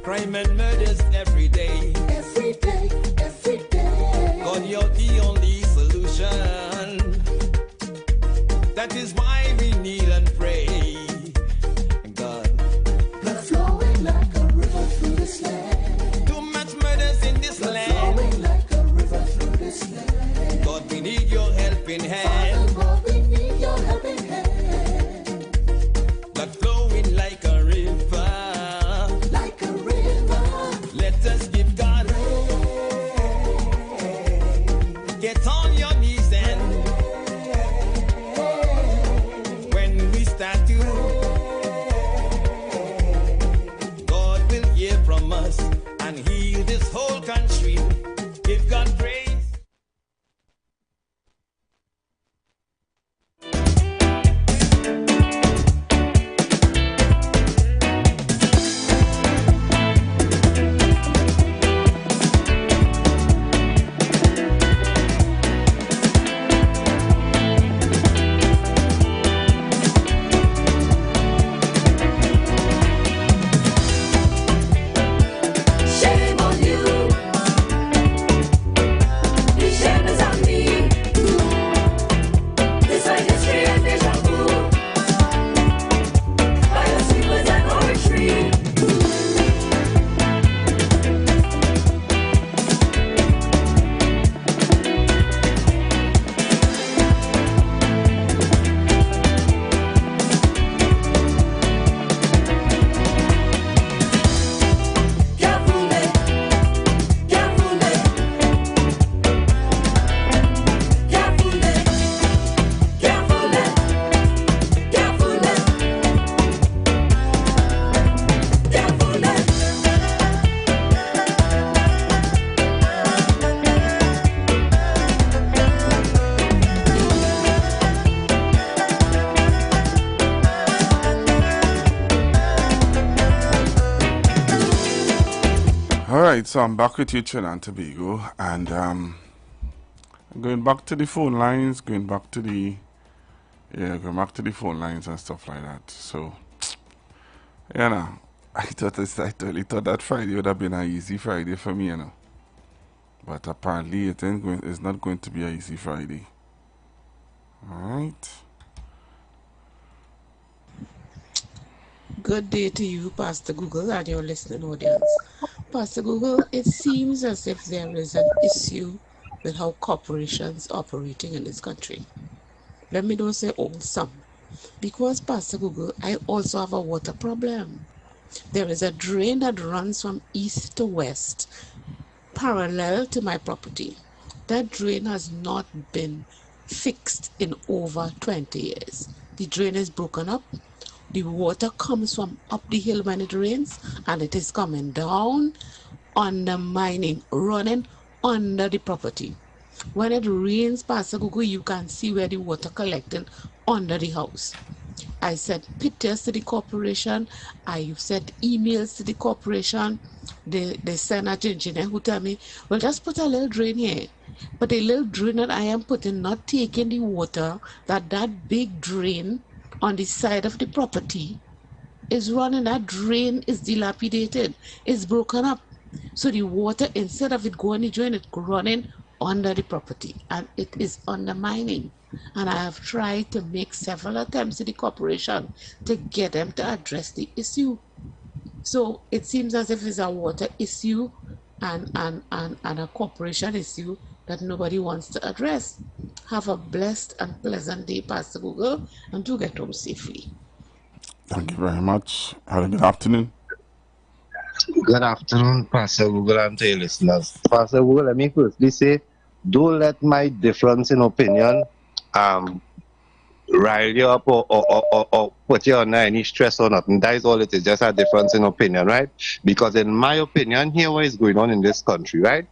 [SPEAKER 20] Crime and murders every day. Every day, every day. God, you're the only solution. That is why we kneel and pray. God, blood flowing like a river through this land. Too much murders in this land. Flowing like a river through this land. God, we need your helping hand. Father, God, we need your helping hand. Blood flowing like a river. Like a river. Let us give God praise. Get on your knees and when we start to, God will hear from us and heal this whole country. Give God praise.
[SPEAKER 16] Shame on you. The shame is on me. This way history and deja vu. By the sweepers and poetry. Carefully, carefully, carefully, carefully, carefully, carefully.
[SPEAKER 2] Alright, so I'm back with you, Trinidad and Tobago, and I'm going back to the phone lines, going back to the phone lines and stuff like that. So, you know, I totally thought that Friday would have been an easy Friday for me, you know. But apparently it's not going to be an easy Friday. Alright.
[SPEAKER 21] Good day to you, Pastor Google, and your listening audience. Pastor Google, it seems as if there is an issue with how corporations operating in this country. Let me don't say all, some. Because, Pastor Google, I also have a water problem. There is a drain that runs from east to west, parallel to my property. That drain has not been fixed in over 20 years. The drain is broken up. The water comes from up the hill when it rains, and it is coming down, undermining, running under the property. When it rains, Pastor Google, you can see where the water collecting under the house. I sent pictures to the corporation. I sent emails to the corporation. They sent an engineer who tell me, well, just put a little drain here. But the little drain that I am putting, not taking the water, that big drain on the side of the property is running. That drain is dilapidated. It's broken up. So the water, instead of it going the drain, it's running under the property, and it is undermining. And I have tried to make several attempts to the corporation to get them to address the issue. So it seems as if it's a water issue and a corporation issue that nobody wants to address. Have a blessed and pleasant day, Pastor Google, and do get home safely.
[SPEAKER 2] Thank you very much. Have a good afternoon.
[SPEAKER 7] Good afternoon, Pastor Google, and to your listeners. Pastor Google, let me firstly say, don't let my difference in opinion rile you up or put you under any stress or nothing. That is all it is, just a difference in opinion, right? Because in my opinion, here what is going on in this country, right?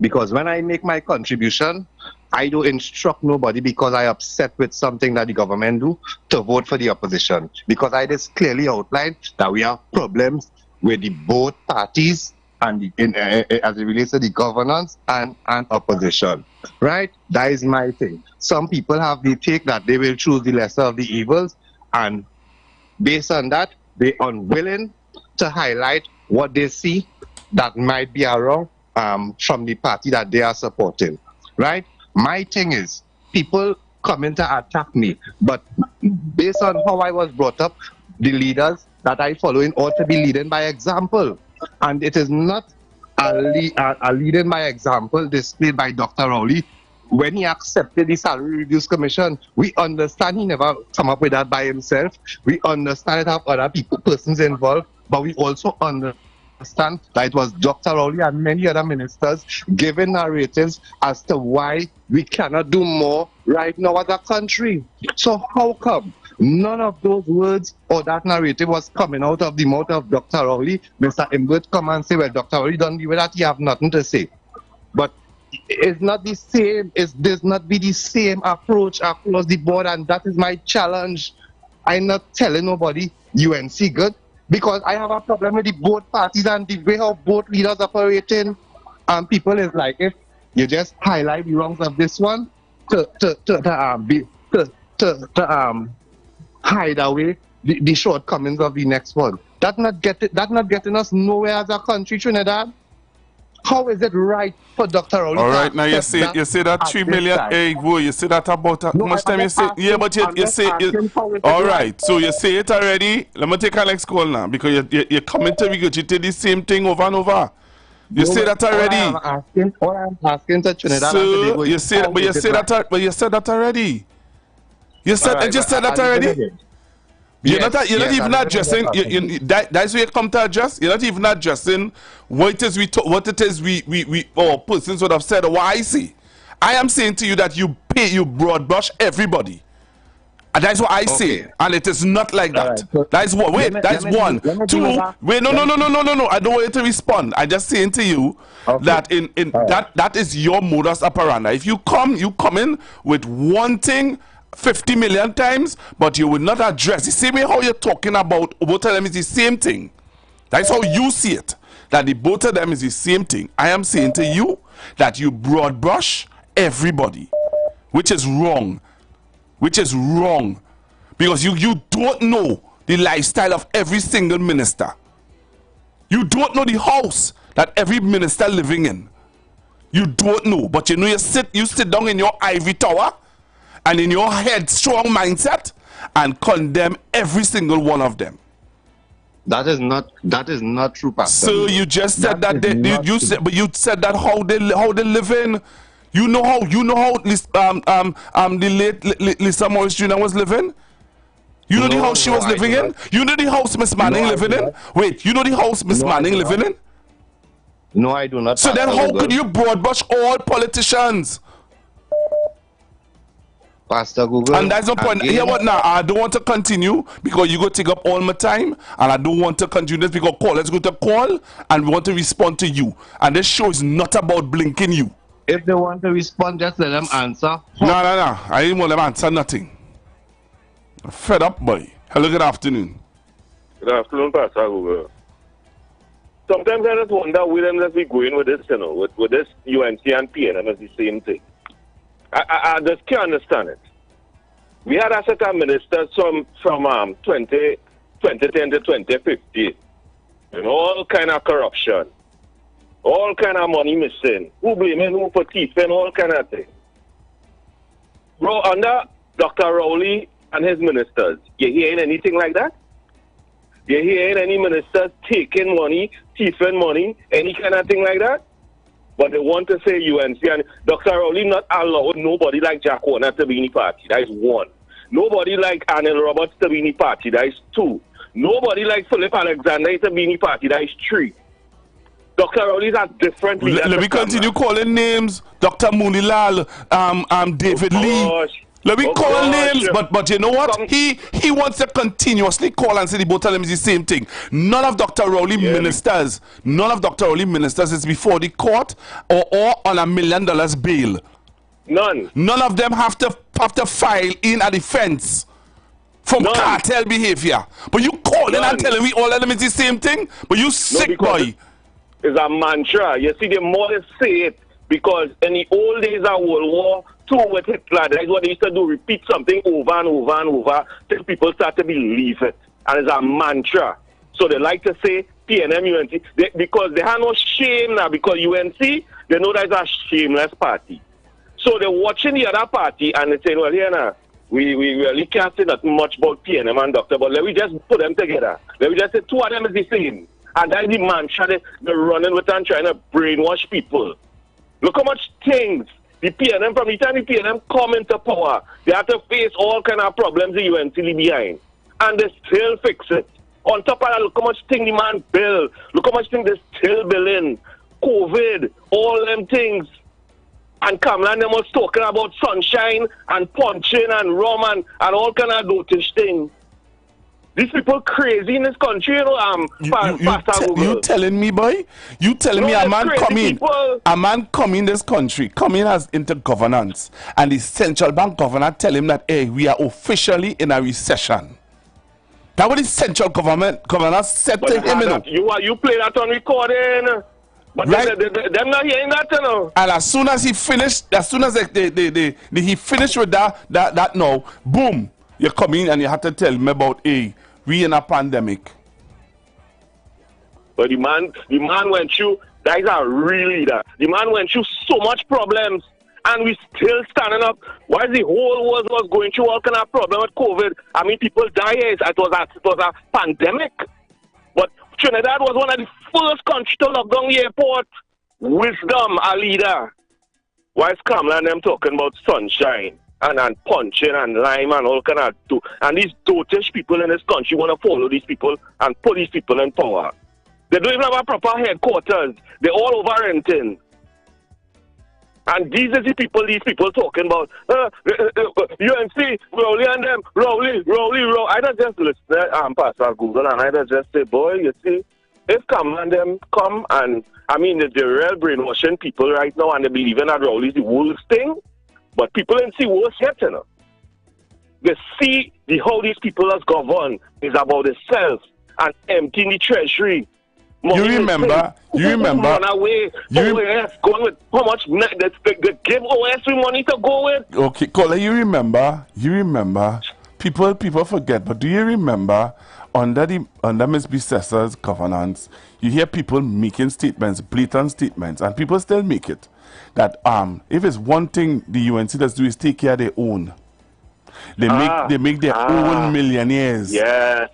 [SPEAKER 7] Because when I make my contribution, I don't instruct nobody because I upset with something that the government do to vote for the opposition. Because I just clearly outlined that we have problems with the both parties and as it relates to the governance and opposition. Right? That is my thing. Some people have the take that they will choose the lesser of the evils, and based on that, they're unwilling to highlight what they see that might be wrong from the party that they are supporting. Right? My thing is, people coming to attack me, but based on how I was brought up, the leaders that I following ought to be leading by example. And it is not a leading by example displayed by Dr. Rowley. When he accepted the Salary Reviews Commission, we understand he never come up with that by himself. We understand it have other persons involved, but we also understand that it was Dr. Rowley and many other ministers giving narratives as to why we cannot do more right now as a country. So how come none of those words or that narrative was coming out of the mouth of Dr. Rowley? Mr. Imbert come and say, well, Dr. Rowley don't give it that, he have nothing to say. But it's not the same, it does not be the same approach across the board, and that is my challenge. I'm not telling nobody UNC good, because I have a problem with the both parties and the way how both leaders operating. And people is like, if you just highlight the wrongs of this one to hide away the shortcomings of the next one. That not getting us nowhere as a country, Trinidad. How is it right for Dr. Rowley?
[SPEAKER 2] All right, now you say that 3 million. Hey, boy, you say that about how much time you say? Yeah, but you say all right. So you say it already. Let me take our next call now, because you're coming to regurgitate the same thing over and over. You say that already.
[SPEAKER 7] All I'm asking to Trinidad.
[SPEAKER 2] So you say that, but you said that already. You said I just said that already. You're not even addressing. That's where you come to address. You're not even addressing what it is we or persons would have said or what I say. I am saying to you that you broad brush everybody. And that's what I say. And it is not like that. Right. That's one. Wait, that's one. Two. Wait, no. I don't want you to respond. I just saying to you that that is your modus operandi. If you come in with one thing 50 million times, but you will not address the same way how you're talking about both of them is the same thing. That's how you see it. That the both of them is the same thing. I am saying to you that you broad brush everybody, which is wrong. Which is wrong. Because you don't know the lifestyle of every single minister. You don't know the house that every minister living in. You don't know. But you know you sit down in your ivory tower and in your headstrong mindset and condemn every single one of them.
[SPEAKER 7] That is not true, Pastor.
[SPEAKER 2] So you just said that you said that how they live in. You know how the late Lisa Morris Jr. was living? You know the house she was living in? You know the house Miss Manning living in? Wait, you know the house Miss Manning living in?
[SPEAKER 7] No, I do not.
[SPEAKER 2] So then how could you broad brush all politicians?
[SPEAKER 7] Pastor Google.
[SPEAKER 2] And that's the point. Hear what now? I don't want to continue because you go take up all my time, and I don't want to continue this because let's go to call and we want to respond to you. And this show is not about blinking you.
[SPEAKER 7] If they want to respond, just let them answer.
[SPEAKER 2] No. I didn't want them to answer nothing. I'm fed up, boy. Hello, good afternoon.
[SPEAKER 1] Good afternoon, Pastor Google. Sometimes I just wonder where them be going with this, with this UNC and PNM as the same thing. I just can't understand it. We had a set of ministers from 2010 to 2015. And all kind of corruption. All kind of money missing. Who blaming who for thieving, all kind of thing. Bro, under Dr. Rowley and his ministers, you hearing anything like that? You hearing any ministers taking money, thieving money, any kind of thing like that? But they want to say UNC, and Dr. Rowley not allowed nobody like Jack Warner to be in the party. That is one. Nobody like Anil Roberts to be in the party. That is two. Nobody like Philip Alexander to be in the party. That is three. Dr. Rowley's a different leader.
[SPEAKER 2] Let me continue calling names. Dr. Munilal, David Lee. Let me call names, but you know what? He wants to continuously call and say the both of them is the same thing. None of Dr. Rowley ministers is before the court or on $1 million bail.
[SPEAKER 1] None.
[SPEAKER 2] None of them have to file in a defense from cartel behavior. But you calling and telling me all of them is the same thing? But you sick boy.
[SPEAKER 1] It's a mantra. You see, the more they say it, because in the old days of World War II with Hitler, that's what they used to do, repeat something over and over and over till people start to believe it. And it's a mantra. So they like to say PNM, UNC, because they have no shame now, because UNC, they know that it's a shameless party. So they're watching the other party and they're saying, well, here now, we really can't say that much about PNM and Doctor, but let me just put them together. Let me just say two of them is the same. And that's the mantra they're running with and trying to brainwash people. Look how much things the PNM, from the time the PNM come into power, they have to face all kind of problems the UNC leave behind. And they still fix it. On top of that, look how much thing the man build. Look how much thing they still building. COVID, all them things. And Kamala and them was talking about sunshine and punching and rum and all kind of dotish things. These people crazy in this country, you know.
[SPEAKER 2] You telling me, boy? You telling me a man come in this country, come in as into governance, and the central bank governor tell him that, hey, we are officially in a recession. That what the central governor said to him, you know.
[SPEAKER 1] You play that on recording. But right. They're not hearing that, you know.
[SPEAKER 2] And as soon as he finished, he finished with that now, boom, you come in and you have to tell me about, hey, we in a pandemic.
[SPEAKER 1] But the man went through, that is a real leader. The man went through so much problems, and we still standing up. While the whole world was going through all kind of problem with COVID, I mean, people died. It was a pandemic. But Trinidad was one of the first countries to lock down the airport. Wisdom, a leader. Why is Kamala and them talking about sunshine and punching and lime and all kind of do? And these dotish people in this country want to follow these people and put these people in power. They don't even have a proper headquarters. They're all over renting. And these are the people these people talking about. UNC, Rowley and them, Rowley. I don't just listen Pastor Google and I don't just say, boy, you see, if Kamala and them come and, I mean, they're real brainwashing people right now and they believe in that Rowley's the worst thing, but people don't see worse yet, you know. They see how these people are governed is about themselves and emptying the treasury.
[SPEAKER 2] You remember?
[SPEAKER 1] Run away. OAS going with how much they give OAS money to go with?
[SPEAKER 2] Okay, Kola, you remember? People forget, but do you remember under Ms. Bissessa's governance, you hear people making statements, blatant statements, and people still make it. That if it's one thing the UNC does do is take care of their own. They make their own millionaires.
[SPEAKER 1] Yes.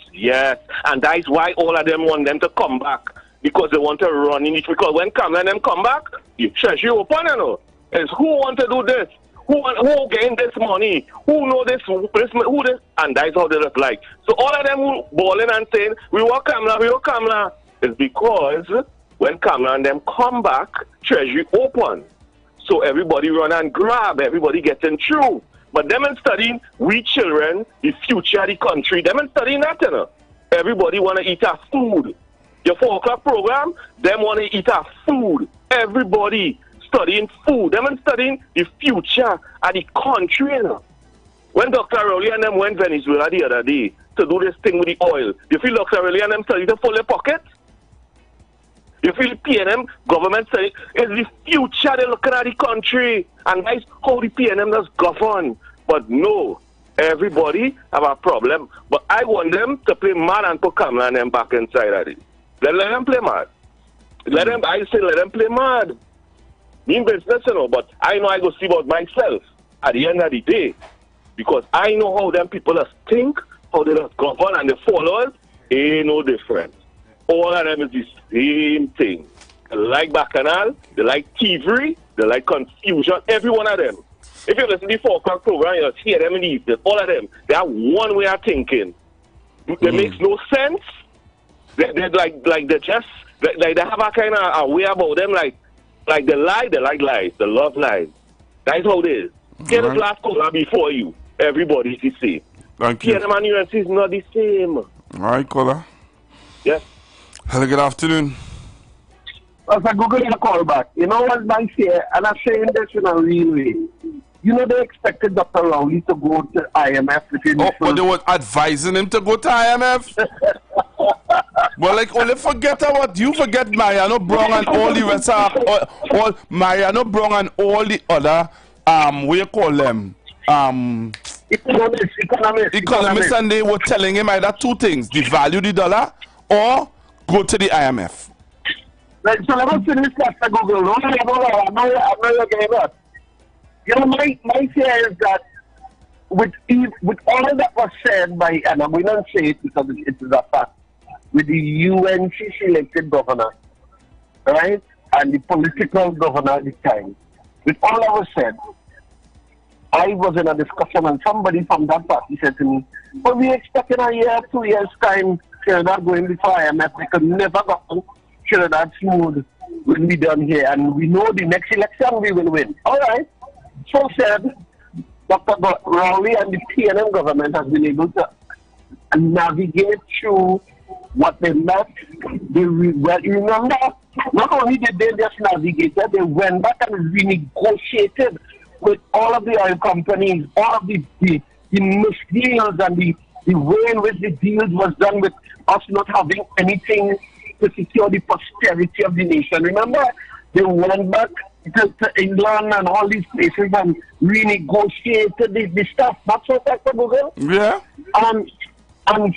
[SPEAKER 1] And that is why all of them want them to come back. Because they want to run in it. Because when Kamala and them come back, you treasury open, you know. It's who want to do this? Who gain this money? Who know this? Who this? And that's how they look like. So all of them who balling and saying, we want Kamala. It's because when Kamala and them come back, treasury open. So everybody run and grab. Everybody getting through. But them and studying, we children, the future of the country, them and studying that, you know. Everybody want to eat our food. Your 4 o'clock program, them want to eat our food. Everybody studying food. Them and studying the future of the country, you know. When Dr. Rowley and them went Venezuela the other day to do this thing with the oil, you feel Dr. Rowley and them study to full their pocket? You feel PNM government study is the future they're looking at the country. And that's how the PNM does govern. But no, everybody have a problem. But I want them to play mad and put Kamala and them back inside of it. Let them play mad. Let them play mad. Mean business, you know, but I know I go see about myself at the end of the day. Because I know how them people think, how they govern, and the followers ain't no different. All of them is the same thing. They like bacchanal, they like thievery, they like confusion, every one of them. If you listen to the 4 o'clock program, you'll hear them in the evening, all of them. They have one way of thinking. It makes no sense. They have a kind of a way about them, like they lie, they like lies, they love lies. That's how it is. Get this last caller before you. Everybody is the same.
[SPEAKER 2] Thank you.
[SPEAKER 1] PNM and UNC is not the same.
[SPEAKER 2] All right, caller.
[SPEAKER 1] Yes.
[SPEAKER 2] Hello, good afternoon.
[SPEAKER 13] As I Google a call back, you know what my fear, and I'm saying this in a real way. You know they expected Dr. Rowley to go to IMF.
[SPEAKER 2] But they were advising him to go to IMF? Well, like, only forget about, you forget Mariano Brown and all the rest of, all Mariano Brown and all the other, what you call them? Economists, and they were telling him either two things: devalue the dollar or go to the IMF.
[SPEAKER 13] Right, so let me finish that Google. No, I'm not getting that. You know, my fear is that with all that was said by, and I'm going to say it because it is a fact, with the UNC selected governor, right, and the political governor at the time, with all that was said, I was in a discussion and somebody from that party said to me, well, we expect in a year, 2 years' time, Trinidad going before IMF, we could never go Trinidad smooth will be done here, and we know the next election we will win. All right. So said, Dr. Rowley and the PNM government has been able to navigate through what they met. Remember, not only did they just navigate, they went back and renegotiated with all of the oil companies, all of the misdeals and the way in which the deals was done with us not having anything to secure the prosperity of the nation. Remember, they went back to England and all these places and renegotiated the stuff. That's what Dr. Google.
[SPEAKER 2] Yeah.
[SPEAKER 13] And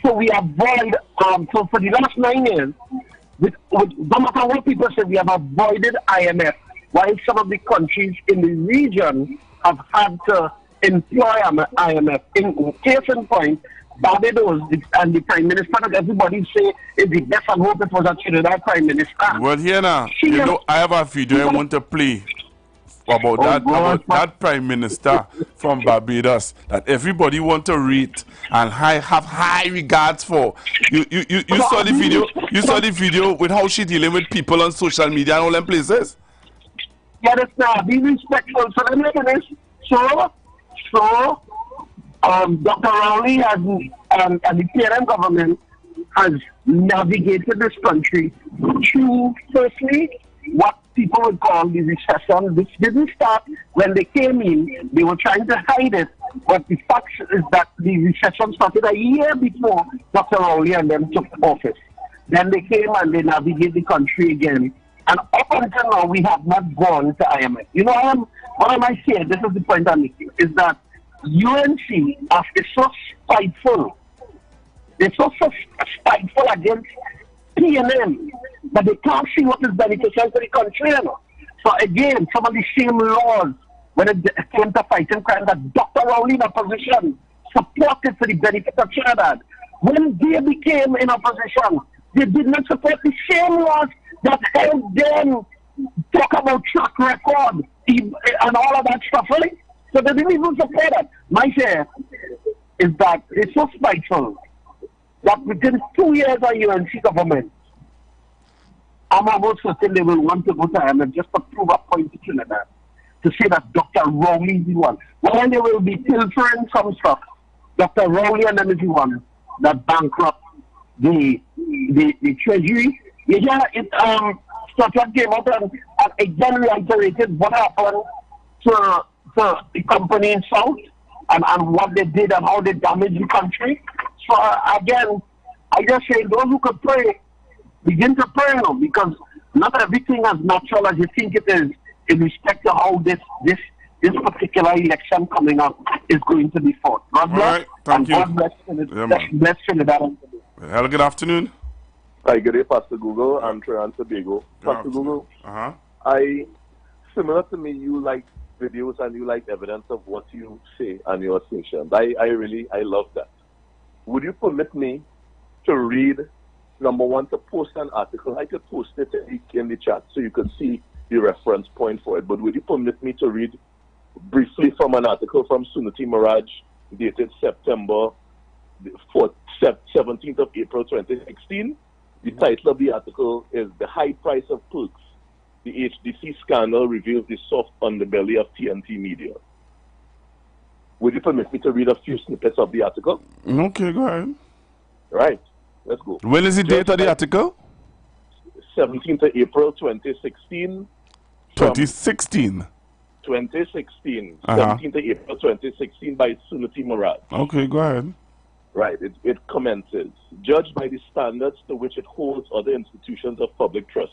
[SPEAKER 13] so we avoid, so for the last 9 years, no matter what people say, we have avoided IMF, while some of the countries in the region have had to employ IMF. In case in point, Barbados and the Prime Minister, that everybody say is the best, and hope it was a Trinidad Prime Minister.
[SPEAKER 2] Well, here now, you know, I have a video I want to play about that Prime Minister from Barbados that everybody want to read and have high regards for. You saw the video. You saw the video with how she dealing with people on social media and all them places.
[SPEAKER 13] Yeah, that's not. Be respectful. So let me finish. So, Dr. Rowley and the PNM government has navigated this country through, firstly, what people would call the recession, which didn't start when they came in. They were trying to hide it, but the fact is that the recession started a year before Dr. Rowley and them took office. Then they came and they navigated the country again. And up until now, we have not gone to IMF. You know, what am I saying? This is the point I'm making, is that UNC is so spiteful. They're so spiteful against PNM that they can't see what is beneficial to the country. You know? So again, some of the same laws, when it came to fighting crime, that Dr. Rowley in opposition supported for the benefit of Trinidad. When they became in opposition, they did not support the same laws that helped them talk about track record and all of that stuff, right? So they didn't even support that. My share is that it's so spiteful that within 2 years of UNC government, I'm almost certain they will want to go to IMF just to prove a point to Trinidad, to say that Dr. Rowley is the one. While they will be pilfering some stuff, Dr. Rowley and them is the one that bankrupt the treasury. You hear it, Scotland came out and again reiterated what happened to the company in South and what they did and how they damaged the country. So again, I just say those who could pray, begin to pray now, because not everything as natural as you think it is in respect to how this particular election coming up is going to be fought. God bless.
[SPEAKER 2] All right, thank you.
[SPEAKER 13] God bless Trinidad.
[SPEAKER 2] Hello, good afternoon.
[SPEAKER 3] Hi, good day, Pastor Google. I'm Trinidad and Tobago. Pastor Google, similar to me, you like videos and you like evidence of what you say and your stations. I love that. Would you permit me to read, number one, to post an article? I could post it in the chat so you could see the reference point for it, but would you permit me to read briefly from an article from Sunati Miraj dated September 17th of April 2016? The title of the article is "The High Price of Perks. The HDC Scandal Reveals the Soft Underbelly of TNT Media." Would you permit me to read a few snippets of the article?
[SPEAKER 2] Okay, go ahead.
[SPEAKER 3] Right, let's go.
[SPEAKER 2] When is the date of the article?
[SPEAKER 3] 17th of April 2016.
[SPEAKER 2] 2016.
[SPEAKER 3] 2016.
[SPEAKER 2] Uh-huh.
[SPEAKER 3] 17th of April 2016 by Suniti Murad.
[SPEAKER 2] Okay, go ahead.
[SPEAKER 3] Right, it commences. Judged by the standards to which it holds other institutions of public trust,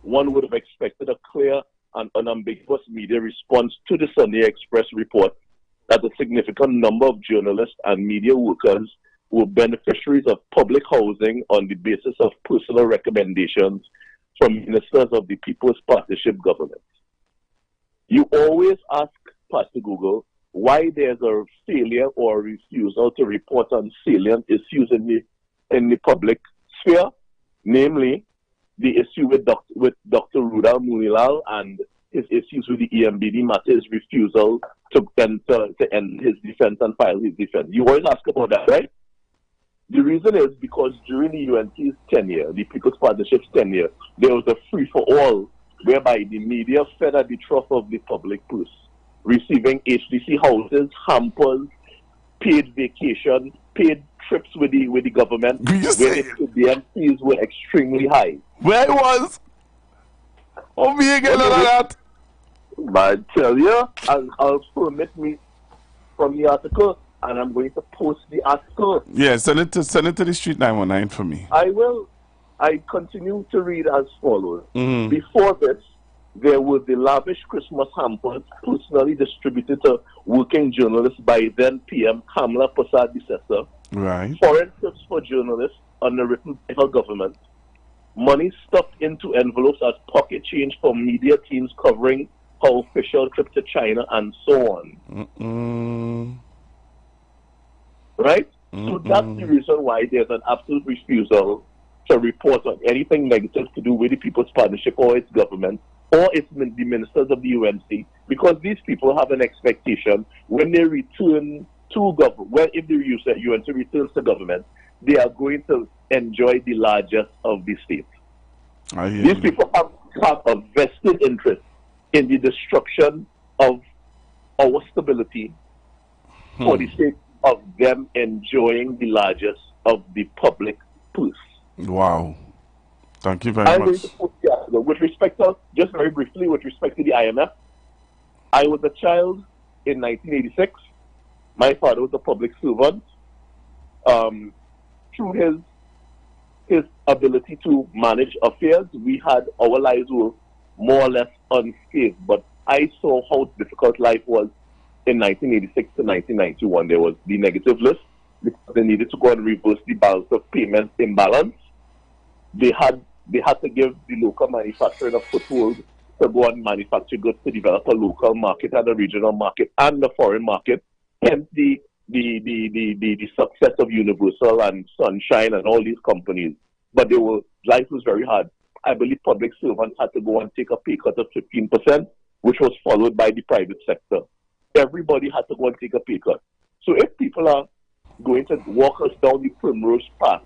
[SPEAKER 3] one would have expected a clear and unambiguous media response to the Sunday Express report that a significant number of journalists and media workers were beneficiaries of public housing on the basis of personal recommendations from ministers of the People's Partnership government. You always ask Pastor Google why there's a failure or refusal to report on salient issues in the public sphere, namely the issue with Dr. Rudal Munilal and his issues with the EMBD matter, his refusal to end his defense and file his defense. You always ask about that, right? The reason is because during the UNC's tenure, the People's Partnership's tenure, there was a free-for-all whereby the media fed at the trough of the public purse, receiving HDC houses, hampers, paid vacation, paid trips with the government, where the fees were extremely high.
[SPEAKER 2] Where I was? Oh, me again, all of that.
[SPEAKER 3] But I tell you, I'll permit me from the article, and I'm going to post the article.
[SPEAKER 2] Yeah, send it to the Street 919 for me.
[SPEAKER 3] I will. I continue to read as follows.
[SPEAKER 2] Mm-hmm.
[SPEAKER 3] Before this, there were the lavish Christmas hampers personally distributed to working journalists by then PM Kamala Prasad-Desessa.
[SPEAKER 2] Right.
[SPEAKER 3] Foreign trips for journalists underwritten by her government. Money stuffed into envelopes as pocket change for media teams covering her official trip to China and so on. Right? So that's the reason why there's an absolute refusal to report on anything negative to do with the People's Partnership or its government or its the ministers of the UNC, because these people have an expectation when they return to government, well, if the UNC returns to government, they are going to enjoy the largest of the states. These people have a vested interest in the destruction of our stability for the sake of them enjoying the largest of the public purse.
[SPEAKER 2] Wow. Thank you very much.
[SPEAKER 3] With respect to, just very briefly, with respect to the IMF, I was a child in 1986. My father was a public servant. Through his ability to manage affairs, our lives were more or less unscathed. But I saw how difficult life was in 1986 to 1991. There was the negative list because they needed to go and reverse the balance of payments imbalance. They had to give the local manufacturing a foothold to go and manufacture goods to develop a local market and a regional market and the foreign market. Hence the success of Universal and Sunshine and all these companies. But life was very hard. I believe public servants had to go and take a pay cut of 15%, which was followed by the private sector. Everybody had to go and take a pay cut. So if people are going to walk us down the primrose path,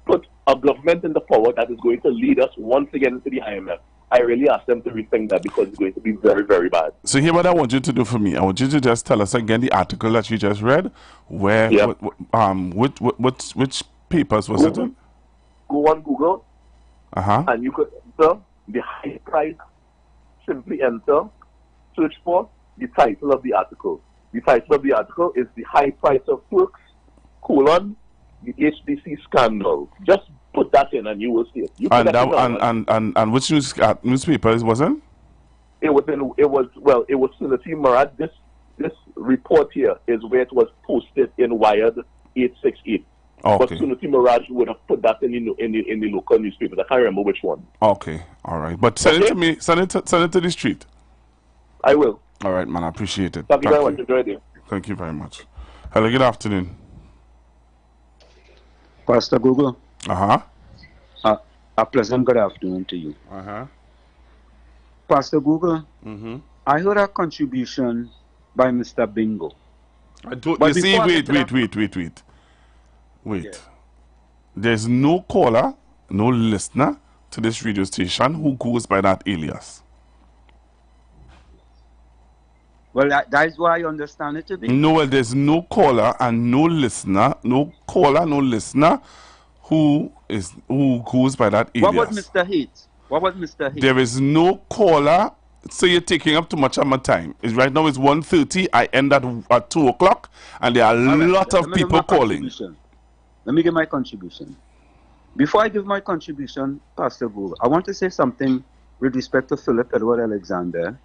[SPEAKER 3] put a government in the power that is going to lead us once again into the IMF, I really ask them to rethink that because it's going to be very, very bad.
[SPEAKER 2] So here what I want you to do for me. I want you to just tell us again the article that you just read. Where, which papers was it in?
[SPEAKER 3] Go on Google.
[SPEAKER 2] And
[SPEAKER 3] you could enter the high price. Simply enter, search for the title of the article. The title of the article is The High Price of Clerks, the HDC Scandal. Just put that in and you will see it.
[SPEAKER 2] And which newspapers was it?
[SPEAKER 3] It was Suniti Murad. This report here is where it was posted in Wired 868.
[SPEAKER 2] Okay.
[SPEAKER 3] But Suniti Murad would have put that in the local newspapers. I can't remember which one.
[SPEAKER 2] Okay, all right. But send it to me. Send it to the street.
[SPEAKER 3] I will.
[SPEAKER 2] All right, man. I appreciate it.
[SPEAKER 3] Thank you very much. Enjoyed it.
[SPEAKER 2] Thank you very much. Hello. Good afternoon.
[SPEAKER 4] Pastor Google.
[SPEAKER 2] A
[SPEAKER 4] pleasant good afternoon to you. Pastor Google. I heard a contribution by Mr. Bingo.
[SPEAKER 2] Wait. Yeah. There's no caller, no listener to this radio station who goes by that alias.
[SPEAKER 4] Well, that is why I understand it to be.
[SPEAKER 2] No, well, there's no caller and no listener, who's by that area.
[SPEAKER 4] What was Mr. Haight? What was Mr. Haight?
[SPEAKER 2] There is no caller, so you're taking up too much of my time. Right now it's 1:30. I end at 2 o'clock, and there are a lot of people calling.
[SPEAKER 4] Let me give my contribution. Before I give my contribution, Pastor Bull, I want to say something with respect to Philip Edward Alexander.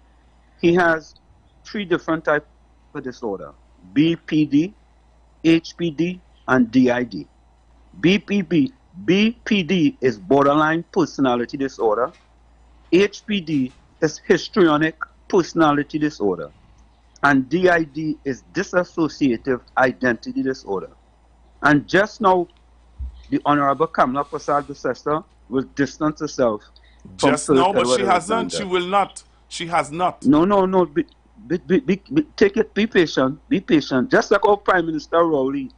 [SPEAKER 4] He has 3 different types of disorder: BPD, HPD, and DID. BPD is borderline personality disorder. HPD is histrionic personality disorder. And DID is dissociative identity disorder. And just now, the Honorable Kamala Prasad will distance herself from
[SPEAKER 2] Just now, but
[SPEAKER 4] Philip
[SPEAKER 2] she
[SPEAKER 4] Edward
[SPEAKER 2] hasn't.
[SPEAKER 4] Alexander.
[SPEAKER 2] She will not. She has not.
[SPEAKER 4] No. Take it. Be patient. Be patient. Just like our Prime Minister Rowley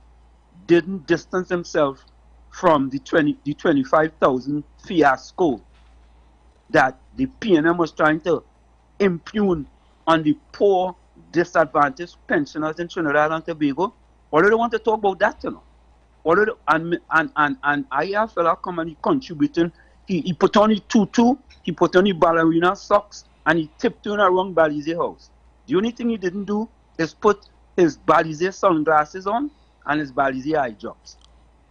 [SPEAKER 4] didn't distance himself from the 25,000 fiasco that the PNM was trying to impugn on the poor, disadvantaged pensioners in Trinidad and Tobago. What do they want to talk about that, you know? And I have a fella come and he contributing. He put on his tutu, he put on his ballerina socks, and he tiptoed around Balize house. The only thing he didn't do is put his Balize sunglasses on and his Balize eye drops.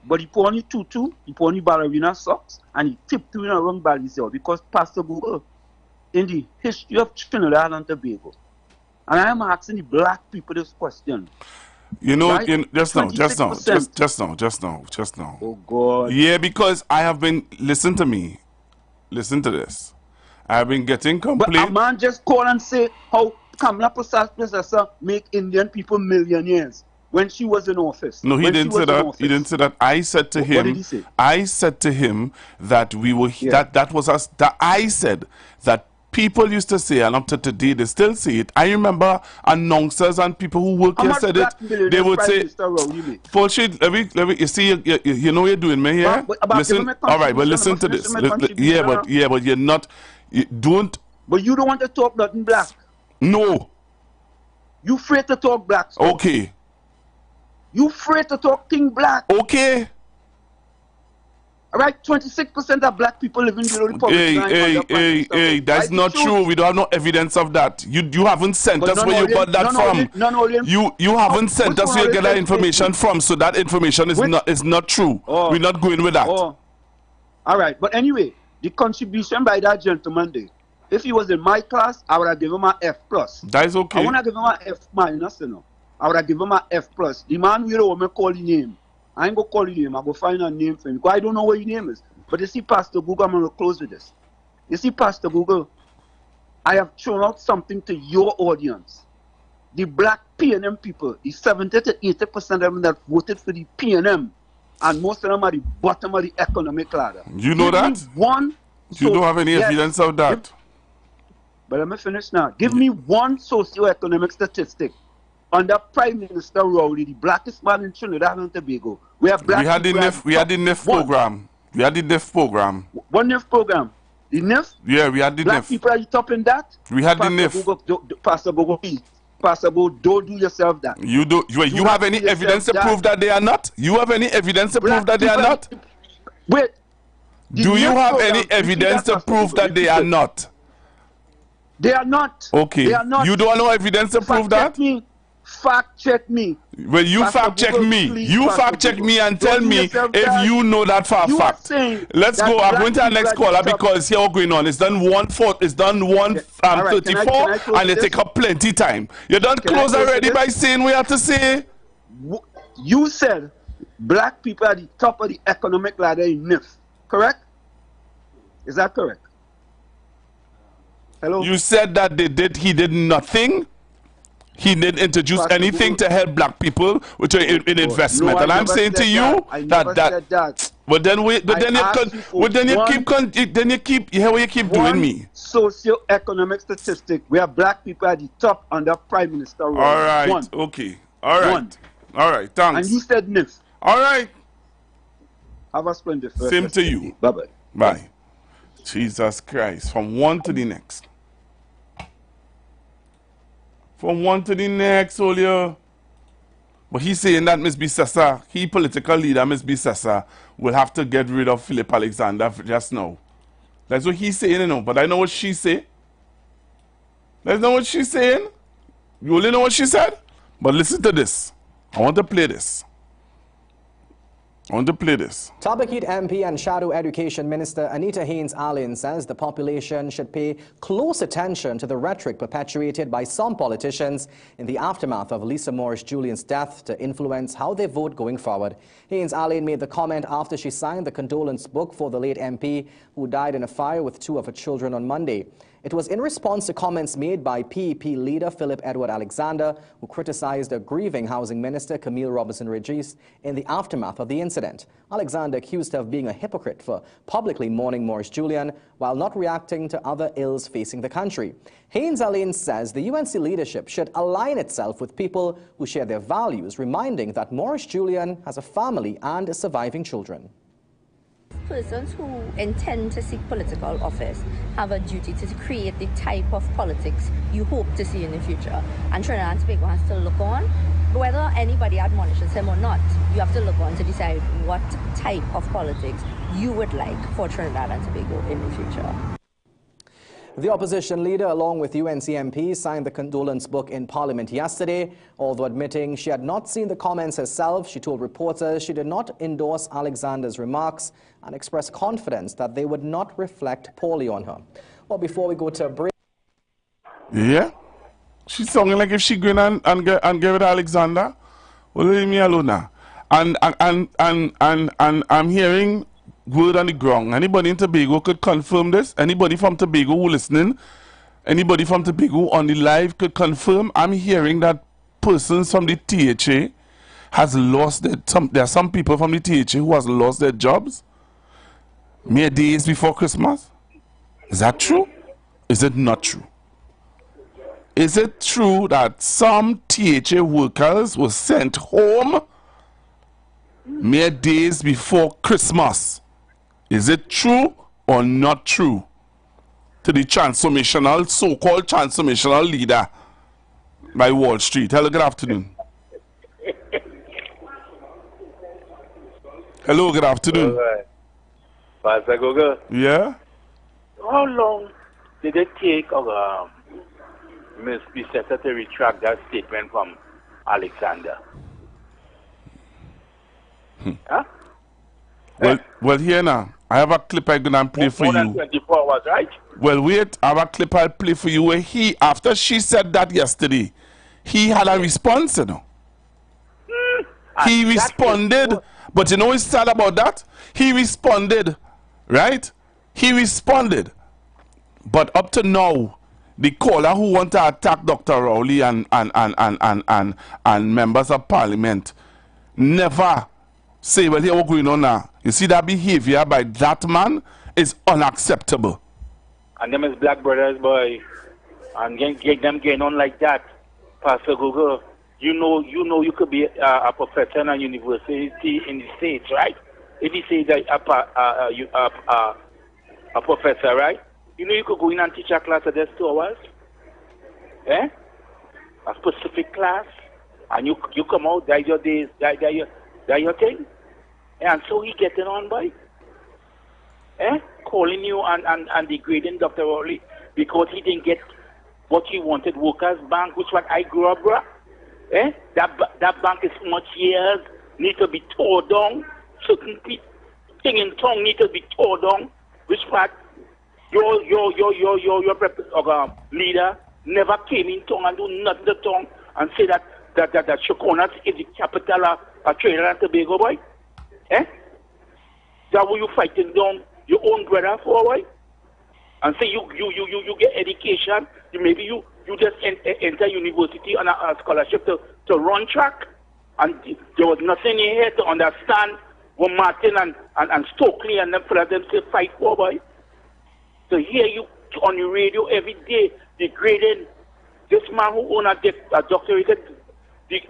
[SPEAKER 4] But he put on his tutu, he put on his ballerina socks, and he tiptoed around Balize house because Pastor Google, in the history of Trinidad and Tobago, and I am asking the black people this question.
[SPEAKER 2] You know,
[SPEAKER 4] Right?
[SPEAKER 2] just now.
[SPEAKER 4] 26%. Oh God.
[SPEAKER 2] Yeah, because I have been. Listen to me. Listen to this. I have been getting complaints.
[SPEAKER 4] But a man just call and say how Kamala Prasad predecessor make Indian people millionaires when she was in office.
[SPEAKER 2] No, he didn't say that. He didn't say that. I said to him.
[SPEAKER 4] What did he say?
[SPEAKER 2] I said to him that we were that was us. That I said that people used to say, and up to today they still say it. I remember announcers and people who work here said it. They would say, "Bullshit." Let me. You see, you know what you're doing, man. Here, listen. All right, but listen to this. Yeah, but you're not. You don't.
[SPEAKER 4] But you don't want to talk nothing black.
[SPEAKER 2] No.
[SPEAKER 4] You afraid to talk black.
[SPEAKER 2] Stuff. Okay.
[SPEAKER 4] You afraid to talk thing black.
[SPEAKER 2] Okay.
[SPEAKER 4] All right, 26% of black people living below the poverty line.
[SPEAKER 2] Hey, that's not true. We don't have no evidence of that. You haven't sent us where you got that from. You haven't sent us where you get that information from, so that information is not true. We're not going with that.
[SPEAKER 4] All right, but anyway, the contribution by that gentleman there, if he was in my class, I would have given him an F+.
[SPEAKER 2] That is okay.
[SPEAKER 4] I want to give him an F-, you know. I would have given him an F+. The man will want me call his name. I ain't gonna call your name. I go find a name for him because I don't know what your name is. But you see, Pastor Google, I'm gonna close with this. You see, Pastor Google, I have thrown out something to your audience. The black PNM people, the 70 to 80% of them that voted for the PNM, and most of them are the bottom of the economic ladder.
[SPEAKER 2] You know that? You don't have any evidence of that.
[SPEAKER 4] But let me finish now. Give me one socio-economic statistic. Under Prime Minister Rowley, the blackest man in Trinidad and Tobago, we had the
[SPEAKER 2] NIF program. We had the NIF program.
[SPEAKER 4] What NIF program? The NIF?
[SPEAKER 2] Yeah, we had the
[SPEAKER 4] black
[SPEAKER 2] NIF.
[SPEAKER 4] People are you top in that?
[SPEAKER 2] We had the NIF.
[SPEAKER 4] Pastor Google, don't do yourself that.
[SPEAKER 2] You do. You have any evidence to prove that they are not? You have any evidence to prove that they are not?
[SPEAKER 4] Wait.
[SPEAKER 2] Do you have any evidence to prove that they are not?
[SPEAKER 4] They are not.
[SPEAKER 2] Okay.
[SPEAKER 4] They are not.
[SPEAKER 2] You don't have no evidence to prove that?
[SPEAKER 4] Fact check me.
[SPEAKER 2] Well, you fact check me. You fact check me and tell me if you know that for a fact. Let's go. I'm going to our next caller because here what's going on. It's done 1:40. It's done 1:34, and it take up plenty time. You done close already by saying we have to say.
[SPEAKER 4] You said black people are the top of the economic ladder in NIF. Correct? Is that correct? Hello.
[SPEAKER 2] You said that he did nothing. He didn't introduce anything to help black people which are in investment.
[SPEAKER 4] No,
[SPEAKER 2] and I'm saying to you that. But then you keep doing me.
[SPEAKER 4] Socio-economic statistic where black people are the top under Prime Minister.
[SPEAKER 2] All right. Okay. All right. All right. Thanks.
[SPEAKER 4] And you said NIF.
[SPEAKER 2] All right.
[SPEAKER 4] Have a splendid first.
[SPEAKER 2] Same to you.
[SPEAKER 4] Bye-bye.
[SPEAKER 2] Bye. Jesus Christ. From one to the next. From one to the next, Olio. But he's saying that Ms. Bissessa, he political leader, Ms. Bissessa, will have to get rid of Philip Alexander just now. That's what he's saying, you know. But I know what she say. That's not what she's saying. You only know what she said? But listen to this. I want to play this.
[SPEAKER 5] Tabakit MP and Shadow Education Minister Anita Haynes-Allen says the population should pay close attention to the rhetoric perpetuated by some politicians in the aftermath of Lisa Morris Julian's death to influence how they vote going forward. Haynes-Allen made the comment after she signed the condolence book for the late MP who died in a fire with 2 of her children on Monday. It was in response to comments made by PEP leader Philip Edward Alexander, who criticized a grieving housing minister, Camille Robinson-Regis, in the aftermath of the incident. Alexander accused her of being a hypocrite for publicly mourning Morris Julian while not reacting to other ills facing the country. Haynes-Allen says the UNC leadership should align itself with people who share their values, reminding that Morris Julian has a family and surviving children.
[SPEAKER 22] Persons who intend to seek political office have a duty to create the type of politics you hope to see in the future. And Trinidad and Tobago has to look on, whether anybody admonishes him or not, you have to look on to decide what type of politics you would like for Trinidad and Tobago in the future.
[SPEAKER 5] The opposition leader, along with UNC MPs, signed the condolence book in Parliament yesterday. Although admitting she had not seen the comments herself, she told reporters she did not endorse Alexander's remarks and expressed confidence that they would not reflect poorly on her. Well, before we go to a break...
[SPEAKER 2] Yeah? She's sounding like if she going and give it Alexander. Well, leave me alone now. And I'm hearing word on the ground. Anybody in Tobago could confirm this? Anybody from Tobago who listening? Anybody from Tobago on the live could confirm? I'm hearing that persons from the THA has lost their... there are some people from the THA who has lost their jobs mere days before Christmas. Is that true? Is it not true? Is it true that some THA workers were sent home mere days before Christmas? Is it true or not true? To the transformational, so-called transformational leader by Wall Street. Hello, good afternoon. Hello, good afternoon.
[SPEAKER 8] All right. Pastor Gogo.
[SPEAKER 2] Yeah?
[SPEAKER 8] How long did it take Ms. Bissetta to retract that statement from Alexander? Huh?
[SPEAKER 2] Well, here now. I have a clip I'm going to play for you.
[SPEAKER 8] More than 24 hours, right?
[SPEAKER 2] Well, wait. I have a clip I'll play for you where he, after she said that yesterday, he had a response, you know. He responded. But you know what's sad about that? He responded, right? He responded. But up to now, the caller who want to attack Dr. Rowley and members of parliament never say, well, here what's going on now. You see that behavior by that man is unacceptable.
[SPEAKER 8] And them is black brothers, boy. And get them getting on like that. Pastor Google, you know you could be a professor in a university in the States, right? If you say that a professor, right? You know you could go in and teach a class of just 2 hours. Eh? A specific class. And you come out, that's your days, that's your thing. And so he getting on, boy. Eh? Calling you and degrading Dr. Rowley because he didn't get what he wanted. Workers' Bank, which what I grew up, bro. Eh? That bank is much years, need to be tore down. Certain thing in tongue need to be tore down. Which part your leader never came in tongue and do nothing to tongue and say that Shokonas is the capital of Trinidad and Tobago, boy. Eh? That what you fighting down your own brother for, boy? And say you get education, maybe you just enter university on a scholarship to run track, and there was nothing in here to understand what Martin and Stokely and them for them to fight for, boy. So here you on the radio every day degrading this man who own a doctorated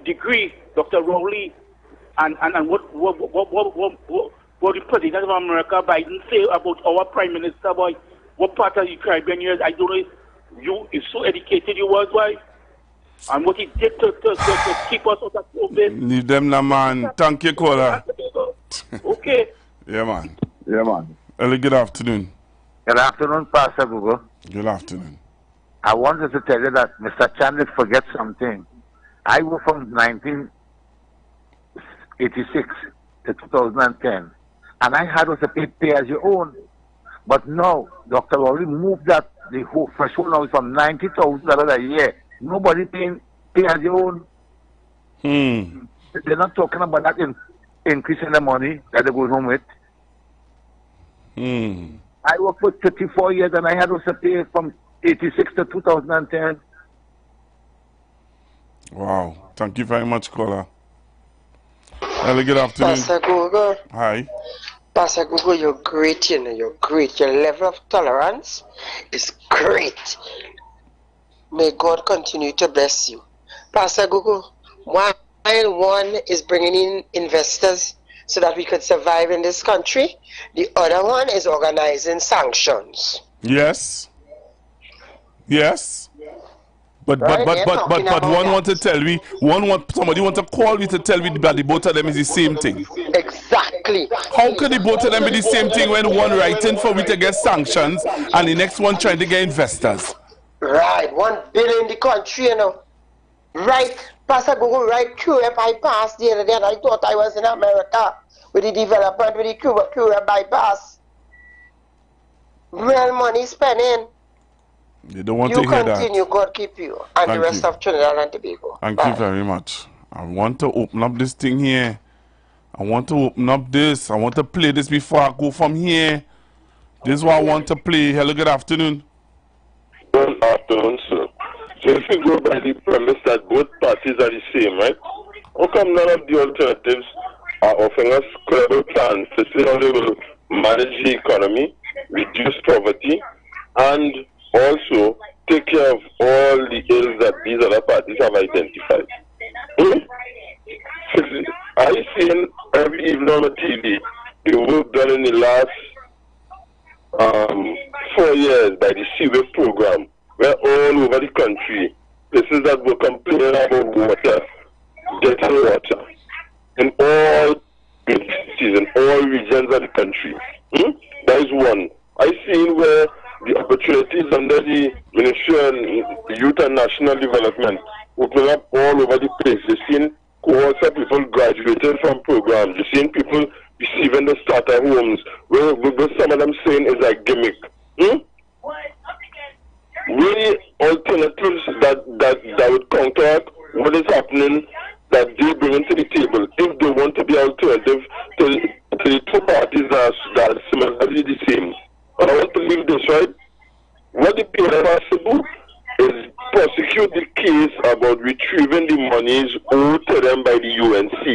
[SPEAKER 8] degree, Dr. Rowley, and what the President of America Biden say about our Prime Minister, boy. What part of the Caribbean years? I don't know if you is so educated you was, boy. And what it did to keep us out of COVID.
[SPEAKER 2] Leave them now, man. Thank you, caller.
[SPEAKER 8] Okay.
[SPEAKER 2] Yeah, man.
[SPEAKER 6] Yeah, man.
[SPEAKER 2] Hello, good afternoon.
[SPEAKER 6] Good afternoon, Pastor Google.
[SPEAKER 2] Good afternoon.
[SPEAKER 6] I wanted to tell you that Mr. Chandler forget something. I worked from 1986 to 2010, and I had was a pay as you own. But now, Dr. Lowry moved that the whole threshold now is from $90,000 a year. Nobody pay as you own. They're not talking about that increase in the money that they're going home with. I worked for 34 years and I had also pay from 86 to 2010.
[SPEAKER 2] Wow. Thank you very much, caller. Hello, good afternoon.
[SPEAKER 9] Pastor Google.
[SPEAKER 2] Hi.
[SPEAKER 9] Pastor Google, you're great, you know, you're great. Your level of tolerance is great. May God continue to bless you. Pastor Google, while one is bringing in investors so that we could survive in this country, the other one is organizing sanctions.
[SPEAKER 2] Yes. Yes. But one want to tell me, somebody want to call me to tell me that the both of them is the same thing.
[SPEAKER 9] Exactly.
[SPEAKER 2] How could the both of them be the same thing when one writing for me to get sanctions and the next one trying to get investors?
[SPEAKER 9] Right, 1 billion in the country, you know. Right, Pastor Google, right, QF I passed the other day and I thought I was in America with the development with the QF bypass. Real money spending.
[SPEAKER 2] You don't want to hear that.
[SPEAKER 9] You continue, God keep you, and
[SPEAKER 2] Thank
[SPEAKER 9] the rest
[SPEAKER 2] you.
[SPEAKER 9] of Trinidad and Tobago.
[SPEAKER 2] Thank you very much. I want to open up this thing here. I want to open up this. I want to play this before I go from here. This is what I want to play. Hello, good afternoon.
[SPEAKER 1] Good afternoon, sir. So if you go by the premise that both parties are the same, right? How come none of the alternatives are offering us credible plans to see how they will manage the economy, reduce poverty, and also take care of all the ills that these other parties have identified? I seen every evening on the TV the work done in the last 4 years by the Seaway program, where all over the country, places that were complaining about water, getting water in all cities, in all regions of the country. That is one. I seen where the opportunities under the Ministry of Youth and National Development open up all over the place. You've seen cohorts of people graduating from programs. You've seen people receiving the starter homes, where some of them saying is a gimmick. Really alternatives that would counteract what is happening that they bring to the table, if they want to be alternative to the two parties that are similarly the same. And I want to leave this, right? What the PLF has to do is prosecute the case about retrieving the monies owed to them by the UNC.